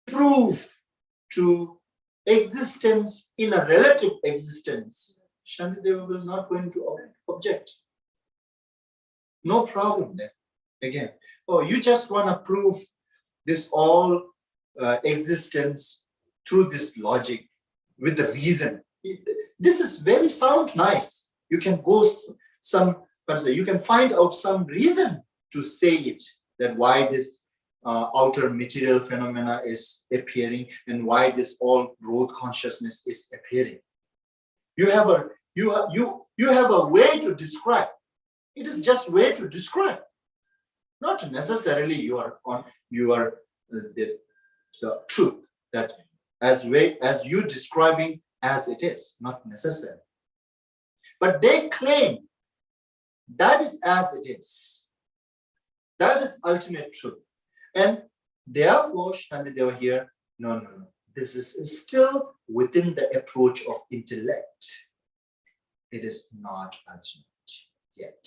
prove to existence in a relative existence, Shantideva will not going to object. No problem then. Again, oh, you just want to prove this all existence through this logic with the reason. This is very sound nice. You can go you can find out some reason to say it, that why this outer material phenomena is appearing and why this all growth consciousness is appearing. You have a way to describe. It is just way to describe. Not necessarily you are the truth that as you describing as it is, not necessary. But they claim that is as it is. That is ultimate truth. And therefore, Shantideva here, no. This is still within the approach of intellect. It is not ultimate yet.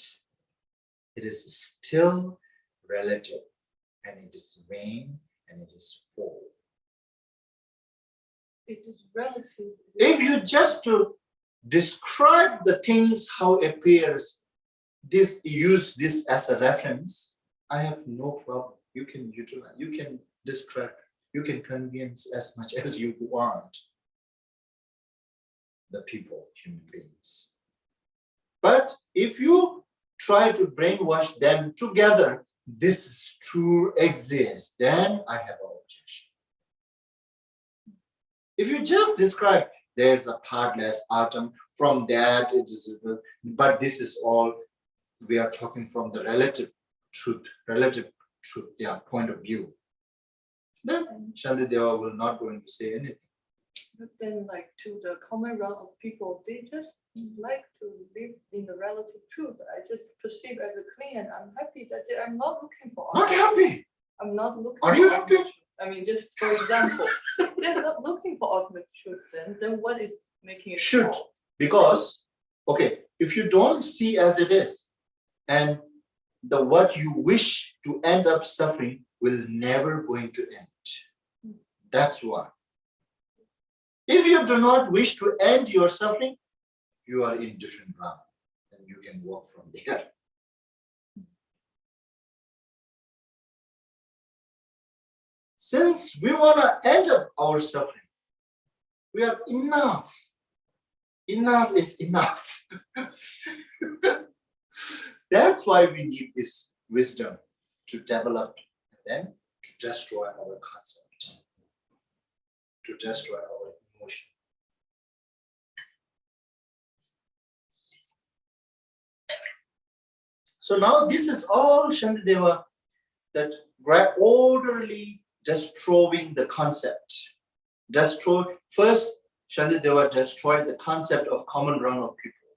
It is still relative, and it is vain, and it is full. It is relative. If you just to describe the things how it appears, use this as a reference, I have no problem. You can utilize, you can describe, you can convince as much as you want the people, human beings. But if you try to brainwash them together, this is true exists, then I have an objection. If you just describe there's a partless atom, from that it is, but this is all we are talking from the relative truth, point of view. Then Shantideva will not going to say anything. But then, like, to the common run of people, they just like to live in the relative truth. I just perceive as a clean, and I'm happy. That's it. I'm not looking for. Not happy. I'm not looking. Are you happy? I mean, just for example, they're not looking for ultimate truth. Then what is making it? Should false? Because okay, if you don't see as it is, and what you wish to end up suffering will never going to end. That's why. If you do not wish to end your suffering, you are in different realm and you can walk from there. Since we want to end up our suffering, we have enough. Enough is enough. That's why we need this wisdom to develop and then to destroy our concept, to destroy our emotion. So now this is all Shantideva, that orderly destroying the concept. First, Shantideva destroyed the concept of common run of people.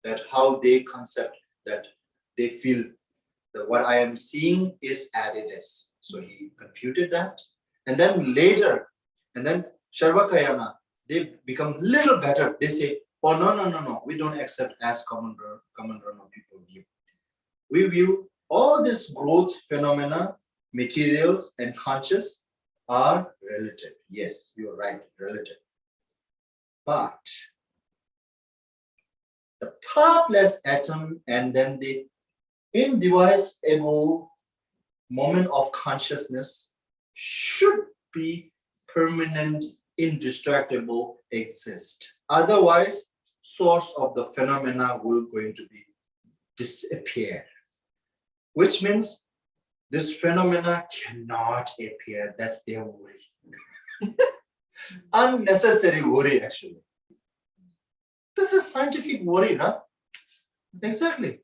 That how they concept, that they feel that what I am seeing is as it is. So he confuted that. And then later, and then Sarvakayana, they become little better. They say, oh, no, we don't accept as common run of people view. We view all this growth phenomena, materials and conscious are relative. Yes, you're right, relative. But the partless atom and then the indivisible moment of consciousness should be permanent, indestructible, exist. Otherwise, source of the phenomena will going to be disappear. Which means this phenomena cannot appear. That's their worry. Unnecessary worry, actually. This is scientific worry, right? Exactly.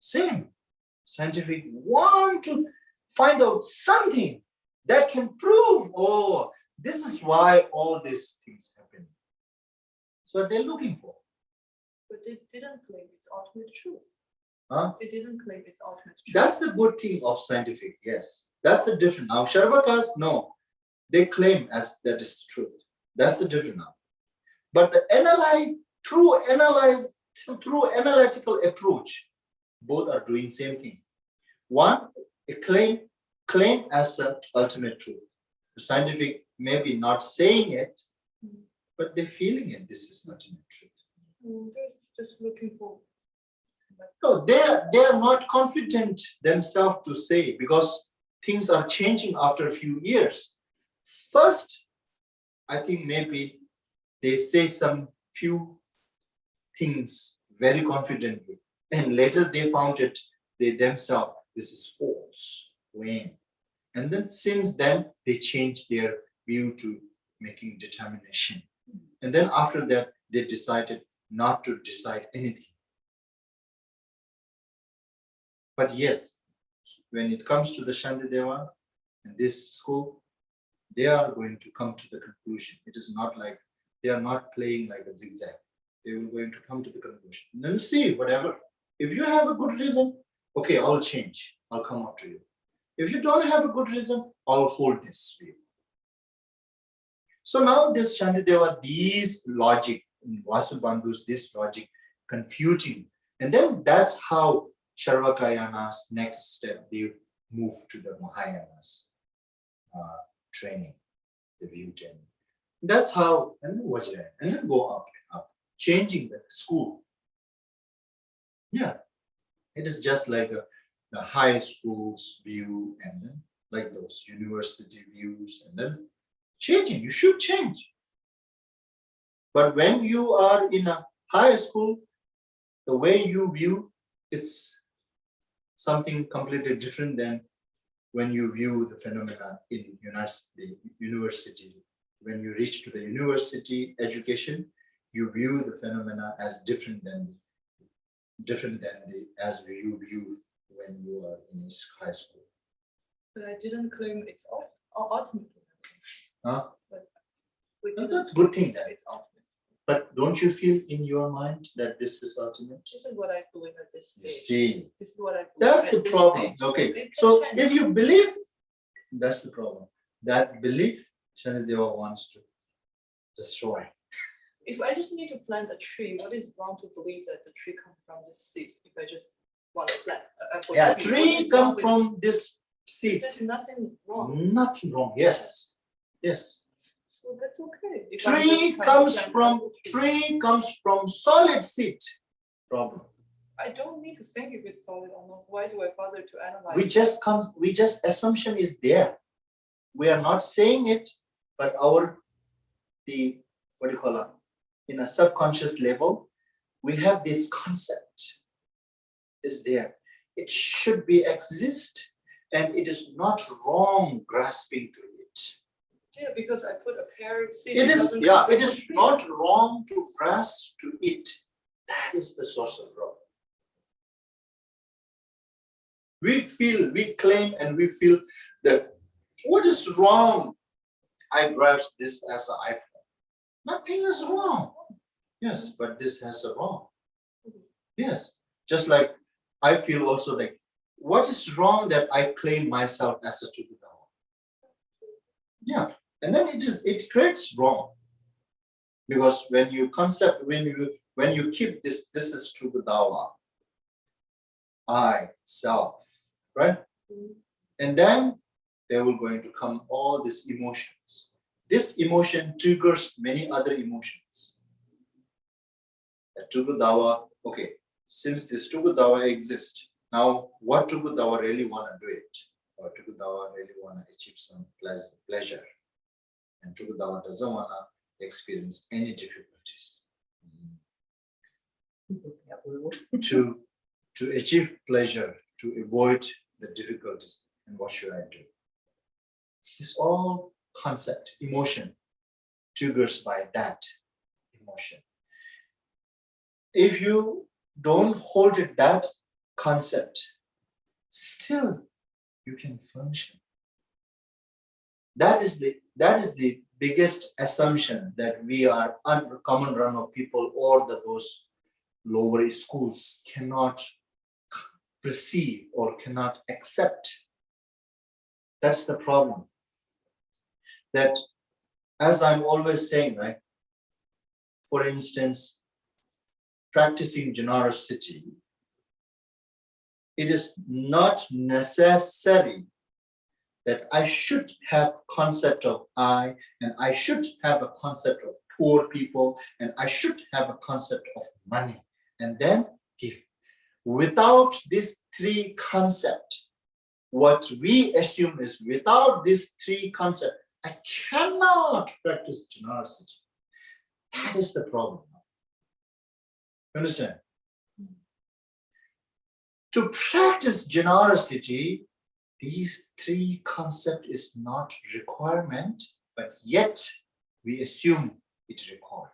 Same. Scientific want to find out something that can prove, oh, this is why all these things happen. So what they're looking for. But they didn't claim its ultimate truth. Huh? They didn't claim its ultimate truth. That's the good thing of scientific, yes. That's the difference. Now, Sharvakas, no. They claim as that is truth. That's the difference now. But the through analytical approach, both are doing same thing. One, a claim as an ultimate truth. The scientific maybe not saying it, but they're feeling it. This is ultimate truth. They're just looking for. No, they are not confident themselves to say, because things are changing after a few years. First, I think maybe they say some few things very confidently, and later they found it, they themselves, this is false. When? And then since then, they changed their view to making determination. And then after that, they decided not to decide anything. But yes, when it comes to the Shantideva and this school, they are going to come to the conclusion. It is not like they are not playing like a zigzag. They are going to come to the conclusion. Then see, whatever. If you have a good reason, okay, I'll change. I'll come after you. If you don't have a good reason, I'll hold this view. So now this Shantideva, these logic, Vasubandhu's, this logic confuting. And then that's how Sarvakayana's next step, they move to the Mahayana's training, the view training. That's how, and then Vajrayana, and then go up and up, changing the school. Yeah, it is just like the high school's view, and then like those university views, and then changing. You should change. But when you are in a high school, the way you view, it's something completely different than when you view the phenomena in university. When you reach to the university education, you view the phenomena as different than as you view when you are in high school. But I didn't claim it's ultimate. Huh? But that's good thing. It's ultimate. But don't you feel in your mind that this is ultimate? This is what I believe at this stage. You see, this is what I believe. That's the problem. Stage. Okay, so if you believe, that's the problem. That belief, Shantideva wants to destroy. If I just need to plant a tree, what is wrong to believe that the tree comes from the seed? If I just want to plant. Yeah, tree come from this seed. There's nothing wrong. Nothing wrong. Yes. Yes. So that's okay. If Tree comes from solid seed. Problem. I don't need to think if it's solid or not. Why do I bother to analyze? We just assumption is there. We are not saying it, but what do you call it? In a subconscious level, we have this concept is there. It should be exist, and it is not wrong grasping to it. Yeah, because I put a pear seed. It is not wrong to grasp to it. That is the source of problem. We claim and we feel that what is wrong? I grasp this as an iPhone. Nothing is wrong. Yes, but this has a wrong. Yes, just like I feel also like, what is wrong that I claim myself as a Tugudawa? Yeah, and then it creates wrong. Because when you keep this is Tugudawa, I, self, right? And then there will going to come all these emotions. This emotion triggers many other emotions. The Tugudawa, okay, since this Tugudawa exists, now what Tugudawa really want to do it? Or Tugudawa really want to achieve some pleasure. And Tugudawa doesn't want to experience any difficulties. To achieve pleasure, to avoid the difficulties, and what should I do? It's all concept, emotion, triggers by that emotion. If you don't hold it that concept, still you can function. That is the biggest assumption that we are common run of people or those lower schools cannot perceive or cannot accept. That's the problem. That, as I'm always saying, right? For instance, practicing generosity, it is not necessary that I should have concept of I, and I should have a concept of poor people, and I should have a concept of money, and then give. Without these three concepts, what we assume is without these three concepts, I cannot practice generosity. That is the problem. Understand? To practice generosity, these three concepts is not requirement, but yet we assume it required.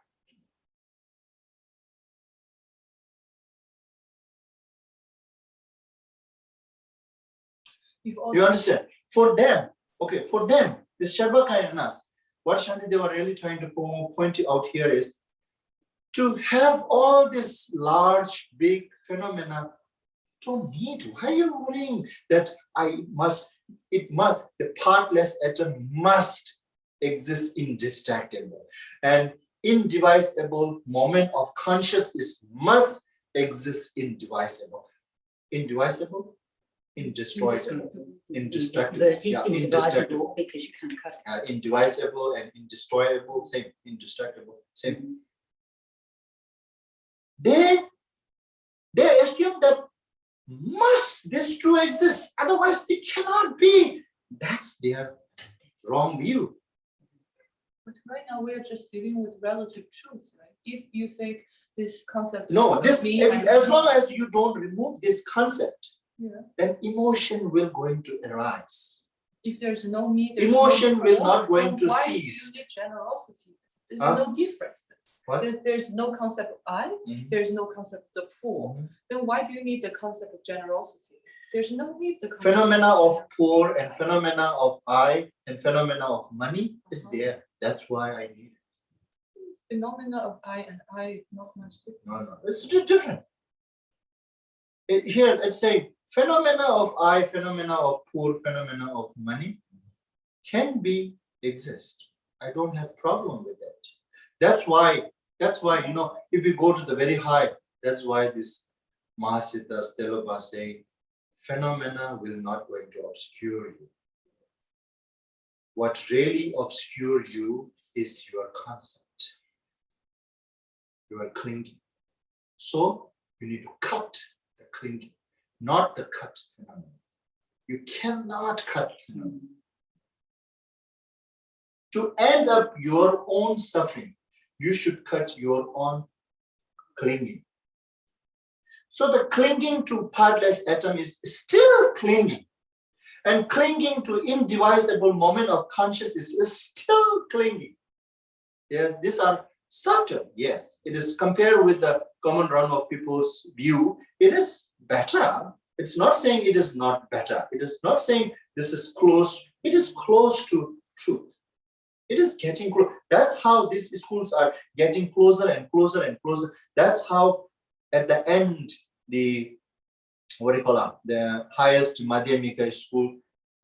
You understand? For them, okay, for them, this Sharvakaya and us, what Shanti they were really trying to point out here is to have all this large, big phenomena. Don't need. Why are you worrying that the partless atom must exist indistractable, and indivisible moment of consciousness must exist indivisible. Indivisible? Indestructible. Indestructible. But it's indivisible because you can't cut it. Indivisible and indestructible, same. Indestructible, same. They assume that must this true exist, otherwise it cannot be. That's their wrong view. But right now we're just dealing with relative truths, right? If you think this concept, no, as long as you don't remove this concept, then emotion will going to arise. If there's no me, emotion no will not going to why cease. Do you need generosity? There's no difference. There's no concept of I, there's no concept of the poor. Then why do you need the concept of generosity? There's no need to. Phenomena of poor and phenomena of I and phenomena of money is there. That's why I need it. Phenomena of I and I not much different. No, it's different. Here, let's say phenomena of I, phenomena of poor, phenomena of money can be exist. I don't have problem with that. That's why, if you go to the very high, that's why this Mahasiddha Stelapa saying, phenomena will not going to obscure you. What really obscures you is your concept. You are clinging. So you need to cut the clinging, not the cut phenomena. You cannot cut phenomena. To end up your own suffering, you should cut your own clinging. So the clinging to partless atom is still clinging. And clinging to indivisible moment of consciousness is still clinging. Yes, these are subtle. Yes, it is compared with the common run of people's view. It is better. It's not saying it is not better. It is not saying this is close. It is close to truth. It is getting close. That's how these schools are getting closer and closer and closer. That's how at the end, the highest Madhyamika school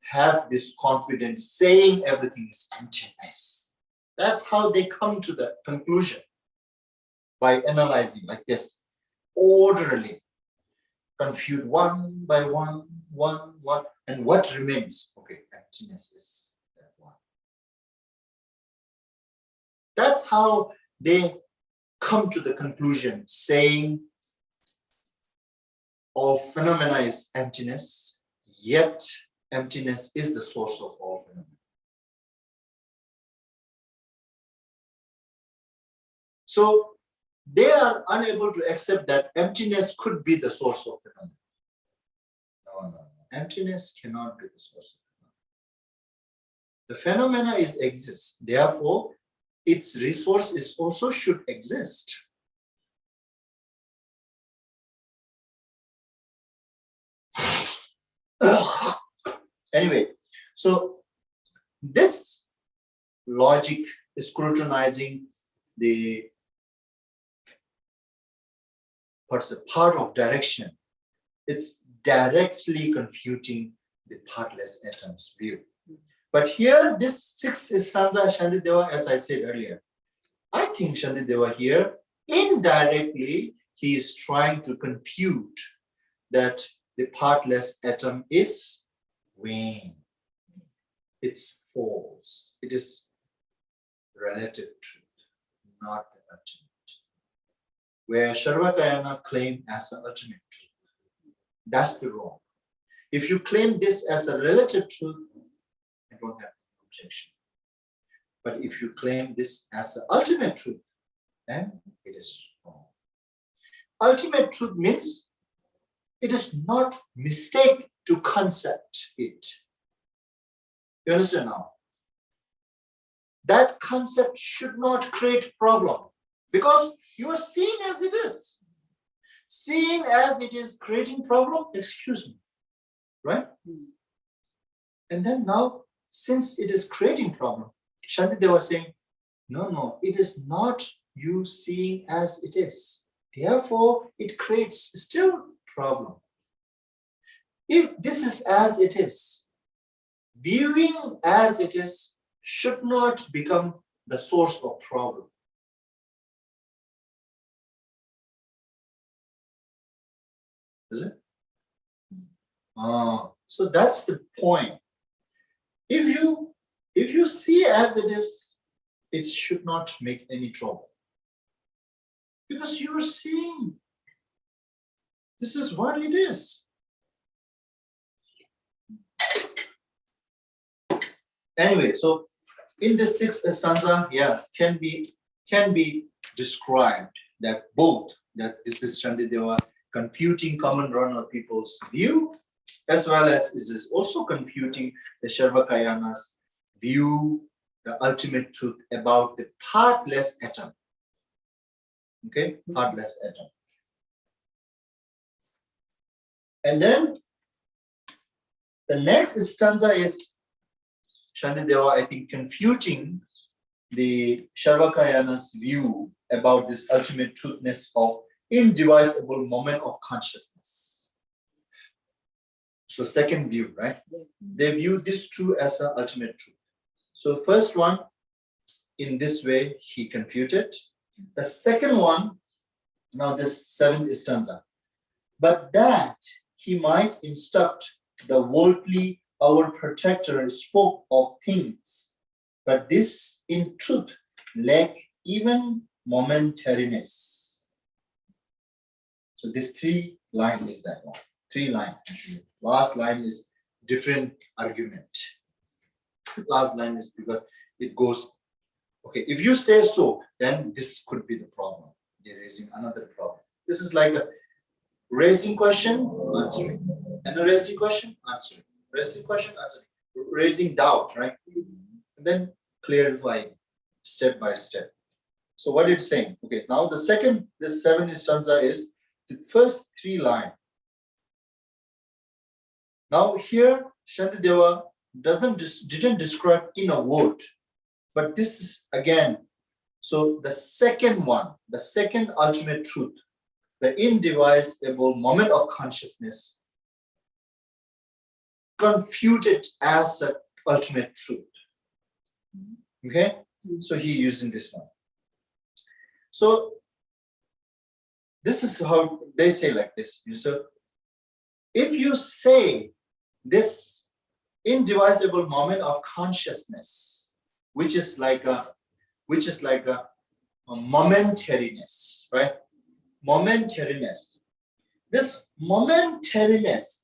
have this confidence saying everything is emptiness. That's how they come to the conclusion by analyzing like this, orderly, confute one by one, and what remains? Okay, emptiness is that one. That's how they come to the conclusion, saying all phenomena is emptiness, yet emptiness is the source of all phenomena. So they are unable to accept that emptiness could be the source of phenomena. No. Emptiness cannot be the source of phenomena. The phenomena exists. Therefore, its resource is also should exist. Anyway, so this logic is scrutinizing the part of direction. It's directly confuting the partless atom's view. But here, this sixth stanza, Shantideva, as I said earlier, I think Shantideva here, indirectly, he is trying to confute that the partless atom is vain. It's false. It is relative truth, not the ultimate. Where Sarvakayana claim as an ultimate truth. That's the wrong. If you claim this as a relative truth, I don't have an objection. But if you claim this as the ultimate truth, then it is wrong. Ultimate truth means it is not mistake to concept it. You understand now? That concept should not create problem because you are seeing as it is. Seeing as it is creating problem, excuse me, right? And then now, since it is creating problem, Shantideva was saying, no, it is not you seeing as it is. Therefore, it creates still problem. If this is as it is, viewing as it is should not become the source of problem. Is it? So that's the point. If you see as it is, it should not make any trouble. Because you are seeing this is what it is. Anyway, so in the sixth stanza, yes, can be described that both that this is Shantideva confuting common runner people's view, as well as is this also confuting the Sarvakayana's view, the ultimate truth about the partless atom. Okay, partless atom. And then the next stanza is Shantideva, I think, confuting the Sarvakayana's view about this ultimate truthness of indivisible moment of consciousness. So second view, right? They view this true as an ultimate truth. So first one, in this way, he confuted. The second one, now this seventh stanza. but that he might instruct the worldly, our protector spoke of things, but this in truth lack even momentariness. So this 3 line is that one. 3 line actually. Last line is different argument. Last line is because it goes, okay, if you say so, then this could be the problem. They're raising another problem. This is like a raising question, answering. And a raising question, answering. Raising question, answering. Raising doubt, right? And then clarifying step by step. So what it's saying, okay, now the second, this 7 stanza is the first 3 line. Now here, Shantideva didn't describe in a word, but this is again, so the second one, the second ultimate truth, the indivisible moment of consciousness, confuted as an ultimate truth. Okay, so he using this one. So this is how they say like this. So if you say this indivisible moment of consciousness, which is like a momentariness, right? Momentariness. This momentariness,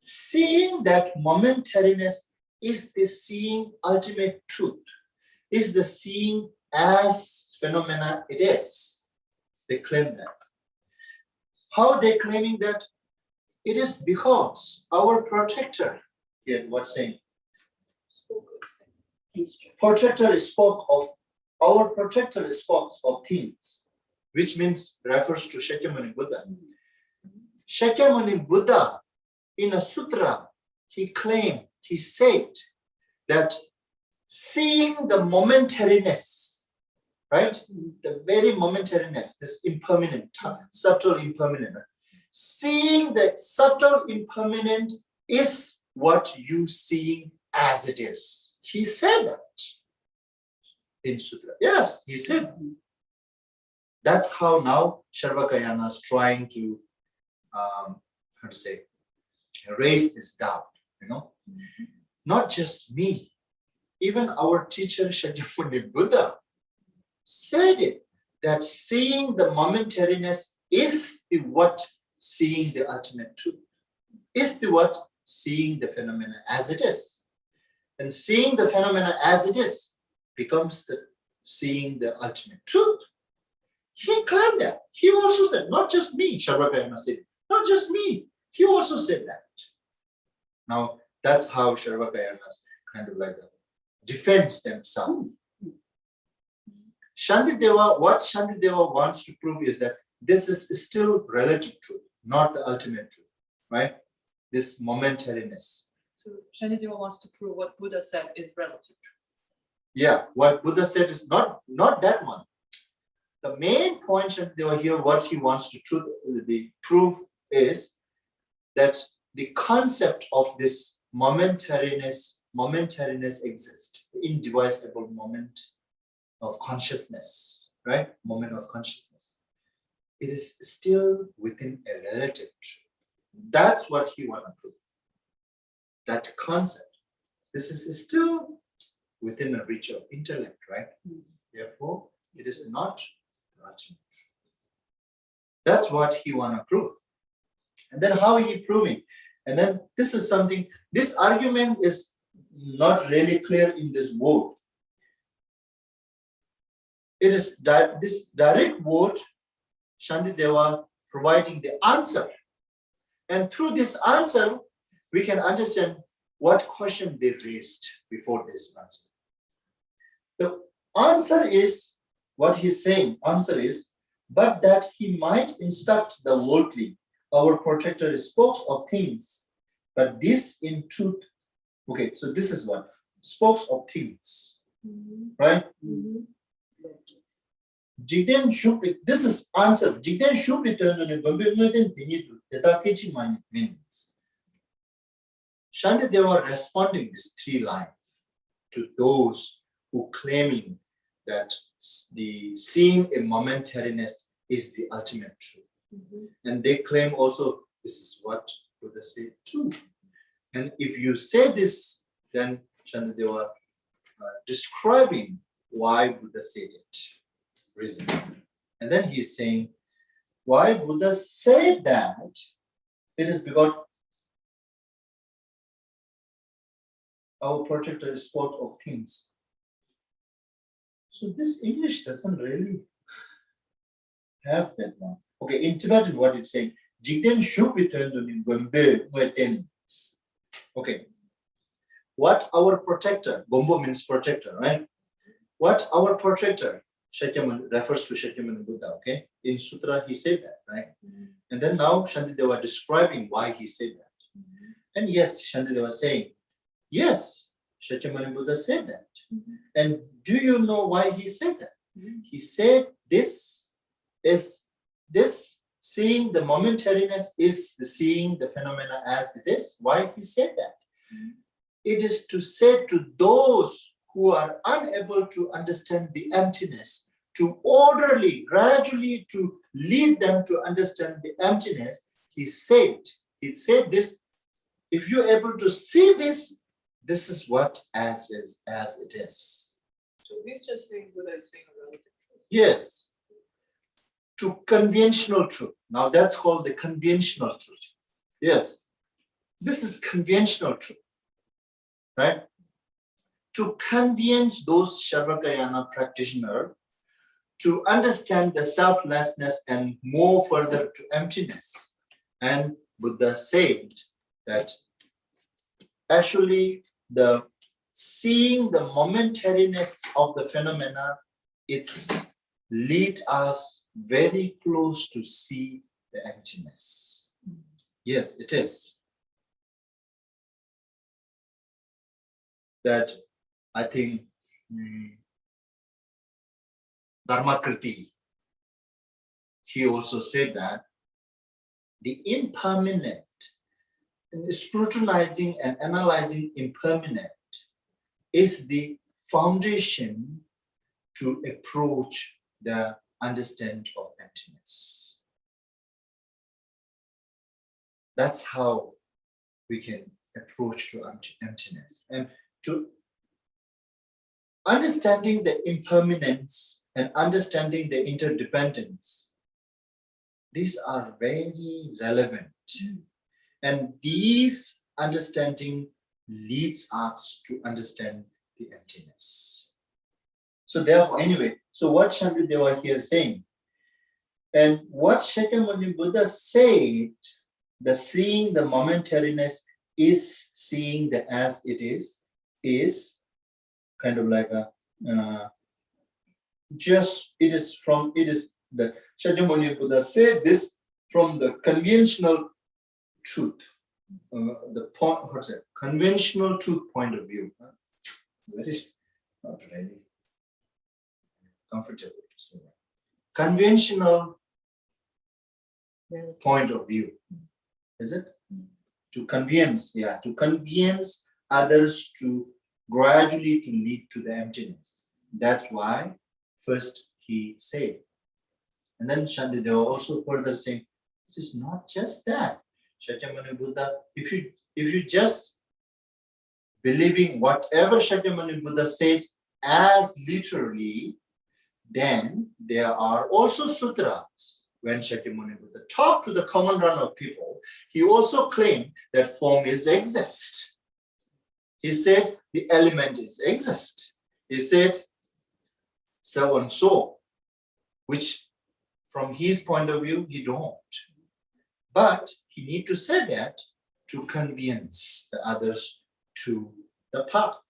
seeing that momentariness is the seeing ultimate truth, is the seeing as phenomena it is. They claim that. How are they claiming that? It is because our protector, here what's saying? Protector spoke of, our protector spoke of things, which means refers to Shakyamuni Buddha. Shakyamuni Buddha, in a sutra, he claimed, he said that seeing the momentariness, right? The very momentariness, this impermanent, subtle impermanent. Seeing that subtle impermanent is what you see as it is. He said that in sutra. Yes, he said. That's how now Sarvakayana is trying to, how to say, erase this doubt, you know. Not just me, even our teacher Shakyamuni Buddha said it, that seeing the momentariness is the what seeing the ultimate truth, is the what seeing the phenomena as it is. And seeing the phenomena as it is becomes the seeing the ultimate truth. He claimed that. He also said, not just me, Sarvakayana said, not just me. He also said that. Now, that's how Sarvakayana kind of like defends themselves. Shantideva, what Shantideva wants to prove is that this is still relative truth, not the ultimate truth, right? This momentariness. So Shantideva wants to prove what Buddha said is relative truth. Yeah, what Buddha said is not that one. The main point Shantideva here, what he wants to prove is that the concept of this momentariness exists, the indivisible moment of consciousness, right? Moment of consciousness. It is still within a relative truth. That's what he wants to prove. That concept. This is still within a reach of intellect, right? Therefore, it is not the ultimate truth. That's what he wants to prove. And then how he proving? And then this is something, this argument is not really clear in this word. It is this direct word, Shantideva providing the answer. And through this answer, we can understand what question they raised before this answer. The answer is, what he's saying, answer is, but that he might instruct the worldly, our protector spokes of things, but this in truth, okay, so this is what, spokes of things, right? Jigden Shupri, this is answer. Jigden Shupri means. Shantideva responding this 3 lines to those who claiming that the seeing a momentariness is the ultimate truth. And they claim also This is what Buddha said too. And if you say this, then Shandadeva describing why Buddha said it. Reason. And then he's saying, why Buddha said that? It is because our protector is spot of things. So this English doesn't really have that one. Okay, in Tibetan, what it's saying, Jigden okay. What our protector, Gombo means protector, right? What our protector, Shakyamuni refers to Shakyamuni Buddha, okay? In Sutra, he said that, right? And then now Shantideva describing why he said that. And yes, Shantideva saying, yes, Shakyamuni Buddha said that. And do you know why he said that? He said this is this seeing the momentariness is the seeing the phenomena as it is. Why he said that? It is to say to those who are unable to understand the emptiness, to orderly, gradually to lead them to understand the emptiness. He said this, if you're able to see this, this is what as it is. So he's just saying Buddha is saying a relative truth. Yes. To conventional truth. Now that's called the conventional truth. Yes. This is conventional truth. Right? To convince those Sarvakayana practitioners to understand the selflessness and move further to emptiness. And Buddha said that actually the seeing the momentariness of the phenomena, it's lead us very close to see the emptiness. Yes, it is. That I think Dharmakriti, he also said that the impermanent, scrutinizing and analyzing impermanent is the foundation to approach the understanding of emptiness. That's how we can approach to emptiness. And to understanding the impermanence and understanding the interdependence, these are very relevant. And these understanding leads us to understand the emptiness. So therefore, anyway, so what Shantideva here is saying, and what Shakyamuni Buddha said, the seeing the momentariness is seeing the as it is kind of like a the Shakyamuni Buddha said this from the conventional truth, the point, what's that? Conventional truth point of view. That is not really comfortable to say that. Conventional point of view, is it? To convince, to convince others to gradually to lead to the emptiness. That's why first he said. And then Shantideva also further saying, it is not just that. Shakyamuni Buddha, if you just believing whatever Shakyamuni Buddha said as literally, then there are also sutras. When Shakyamuni Buddha talked to the common run of people, he also claimed that form is exist. He said the element is exist. He said so and so, which from his point of view, he don't. But he need to say that to convince the others to the path.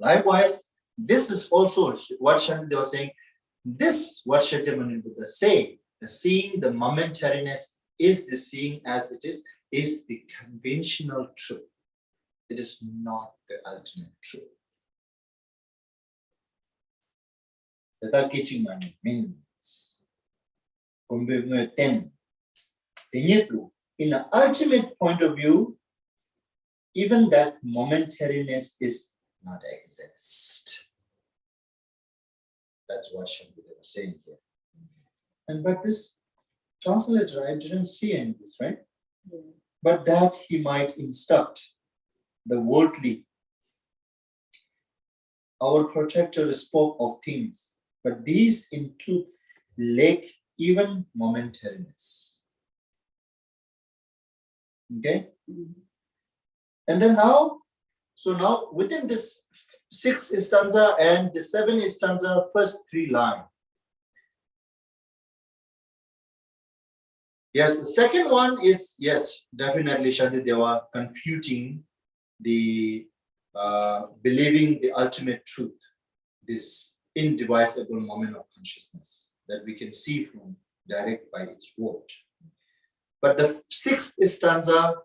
Likewise, this is also what Shantideva was saying. This, what Shakyamuni Buddha said, the seeing the momentariness is the seeing as it is the conventional truth. It is not the ultimate truth. That teaching means in an ultimate point of view, even that momentariness is not exist. That's what Shantideva was saying here. And but this translator, I didn't see any of this, right? Yeah. But that he might instruct the worldly. Our protector spoke of things, but these in truth lack even momentariness. Okay? And then now, so now within this 6th stanza and the 7th stanza, first 3 lines. Yes, the second one is, yes, definitely Shantideva confuting the believing the ultimate truth, this indivisible moment of consciousness that we can see from direct by its word. But the 6th stanza,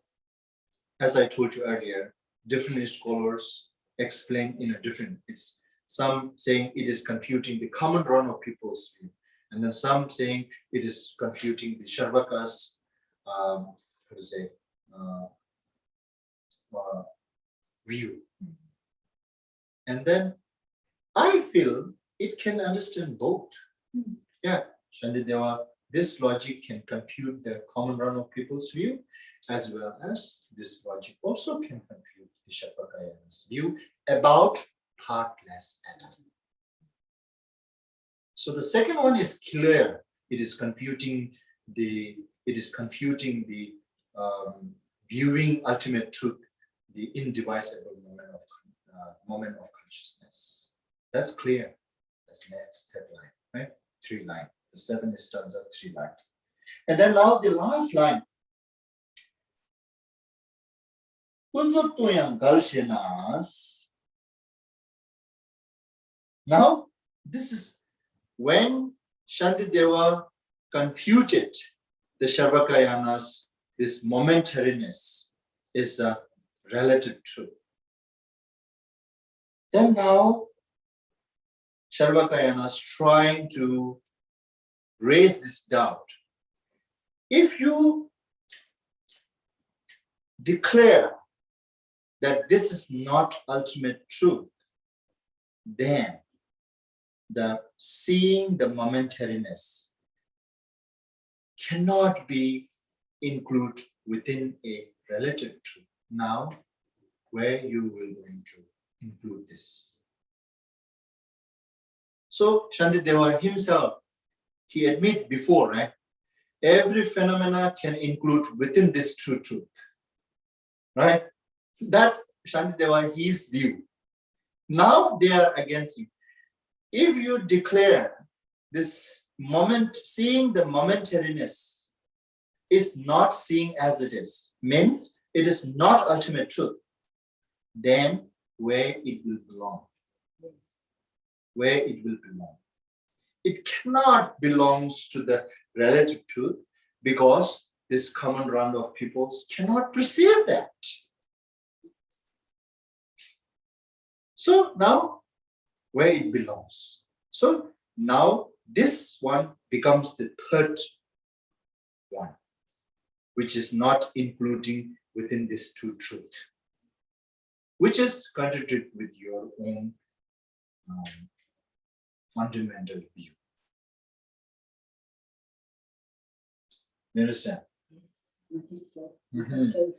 as I told you earlier, different scholars explain in a different, it's some saying it is confuting the common run of people's view, and then some saying it is confuting the Sharvaka's view. And then I feel it can understand both. Yeah, Shantideva, this logic can confute the common run of people's view, as well as this logic also can confute the Sharvakayana's view about partless atom. So the second one is clear. It is confuting the viewing ultimate truth, the indivisible moment of consciousness. That's clear. That's next headline, right? 3 lines. The 7th stanza, 3 lines. And then now the last line. Now, this is when Shantideva confuted the Sharvakayanas, this momentariness is a relative truth. Then now, Sharvakayanas trying to raise this doubt. If you declare that this is not ultimate truth, then the seeing the momentariness cannot be included within a relative truth. Now, where you will going to include this? So Shantideva himself, he admit before, right? Every phenomena can include within this true truth, right? That's Shantideva, his view. Now they are against you. If you declare this moment, seeing the momentariness is not seeing as it is, means it is not ultimate truth, then where it will belong? Where it will belong? It cannot belong to the relative truth because this common round of peoples cannot perceive that. So now, where it belongs. So now this one becomes the third one, which is not including within this two truth, which is contradictory with your own fundamental view. You understand? Yes, I think so. Mhm.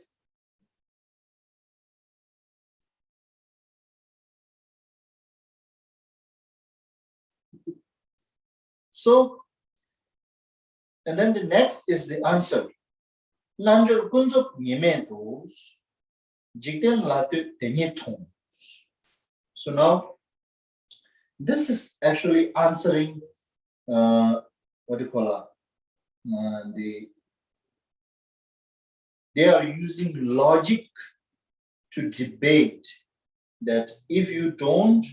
So, and then the next is the answer. Nanjur kunzup nyementos, jikten latu tenyetons. So now, this is actually answering, what do you call it? They are using logic to debate that if you don't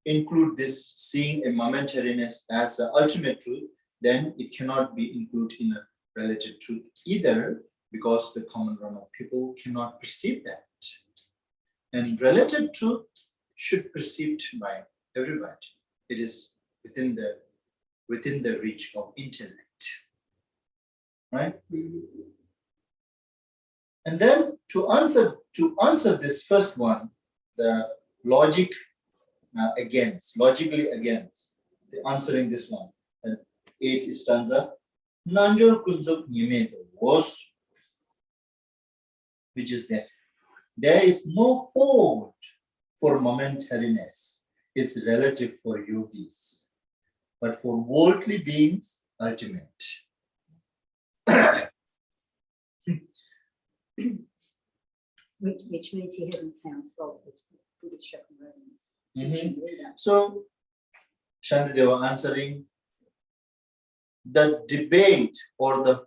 include this seeing a momentariness as the ultimate truth, then it cannot be included in a relative truth either, because the common run of people cannot perceive that. And relative truth should be perceived by everybody. It is within the reach of intellect, right? And then to answer this first one, the logic logically against the answering this one, and 8 stanza. Nanjor Kunzuk Nime was, which is there is no fault for momentariness, is relative for yogis, but for worldly beings, ultimate. Which means he hasn't found fault with Buddhist teaching either. So, Shantideva answering, the debate or the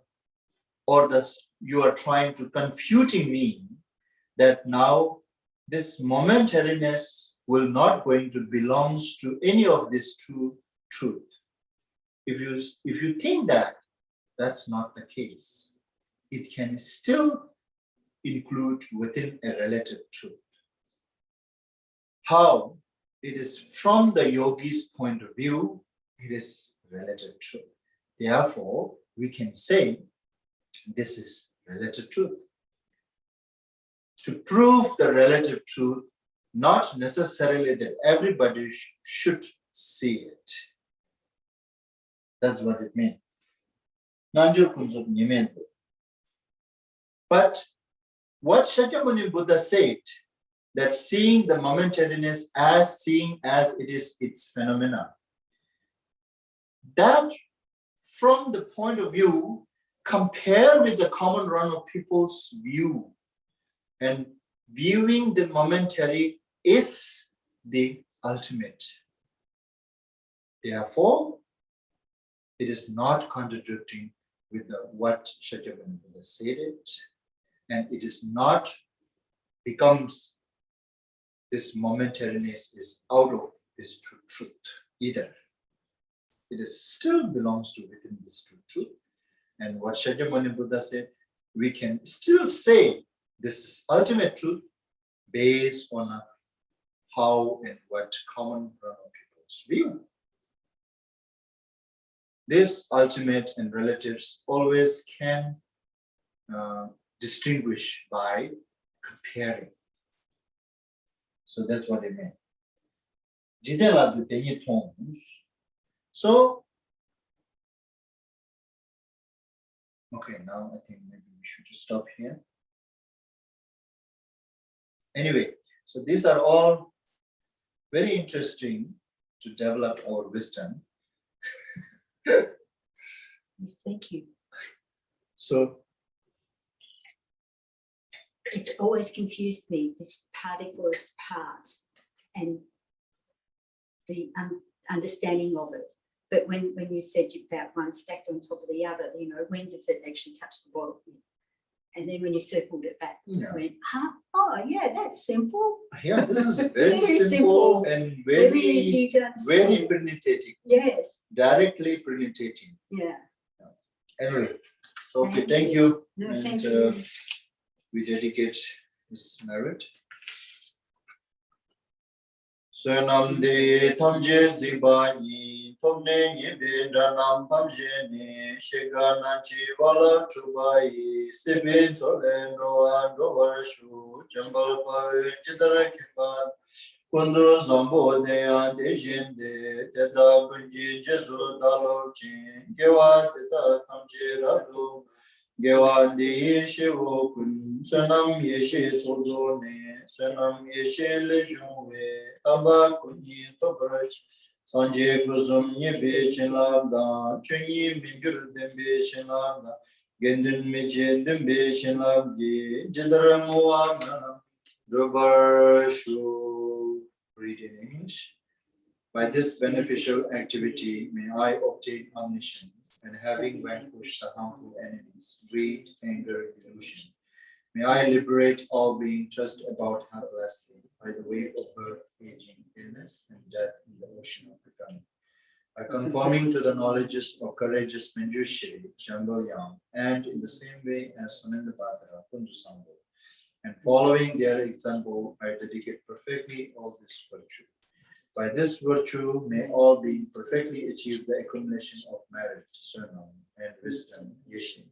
you are trying to confuting me that now this momentariness will not going to belongs to any of this truth. If you think that, that's not the case. It can still include within a relative truth. How? It is from the yogi's point of view, it is relative truth. Therefore, we can say this is relative truth. To prove the relative truth, not necessarily that everybody should see it. That's what it means. But what Shakyamuni Buddha said, that seeing the momentariness as seeing as it is its phenomena, that from the point of view, compare with the common run of people's view, and viewing the momentary is the ultimate. Therefore, it is not contradicting with what Shakyamuni Buddha said it, and it is not becomes this momentariness is out of this truth either. It is still belongs to within this truth. And what Shakyamuni Buddha said, we can still say this is ultimate truth based on how and what common run of people's view. This ultimate and relatives always can distinguish by comparing. So that's what it meant. So, okay, now I think maybe we should just stop here. Anyway, so these are all very interesting to develop our wisdom. Yes, thank you. So, it's always confused me, this particularist part and the understanding of it. But when you said about one stacked on top of the other, you know, when does it actually touch the bottom? And then when you circled it back, you went, oh yeah, that's simple. Yeah, this is very simple and very easy to understand. Very penetrating. Yes. Directly penetrating. Yeah. Anyway, so okay, thank you. No, and, thank you. We dedicate this merit. Sonam de tamje zibani, tomne nyebe danam tamje ne, shegana chivala chubai, sebe solen roan rovarshu, jambal pai chidara kipan, kundu zambo deya de jende, teta kunji jesu dalo chin, gewa teta tamje radu, gewa de shevo kun, sonam yeshe sozo ne, sonam yeshe lejunwe, Tamba kunyi tobrach, sanje kuzum nyebe chenabda, chunyi mingyur dembe chenabda, gendun meche dembe chenabdi, jidramuana, drubarshu. Read in English. By this beneficial activity, may I obtain omniscience, and having vanquished the harmful enemies, greed, anger, delusion, may I liberate all being just about helplessly by the wave of birth, aging, illness, and death in the ocean of becoming. By conforming to the knowledges of courageous Manjushri, Jambalyam, and in the same way as Sanandabhadra, Kundusambo, and following their example, I dedicate perfectly all this virtue. By this virtue, may all beings perfectly achieve the accumulation of merit, Sunnam, and wisdom, Yeshin.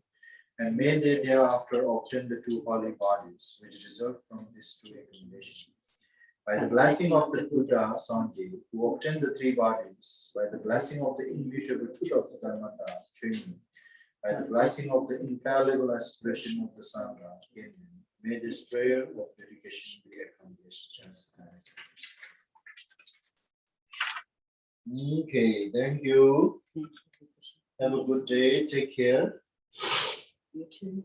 And may they thereafter obtain the two holy bodies, which result from this two accumulations. By the blessing of the Buddha Sangye, who obtained the three bodies, by the blessing of the immutable truth of the Dharmata, Shrimi, By the blessing of the infallible aspiration of the Sangha, may this prayer of dedication be accomplished just as. Okay, thank you. Have a good day. Take care. You too.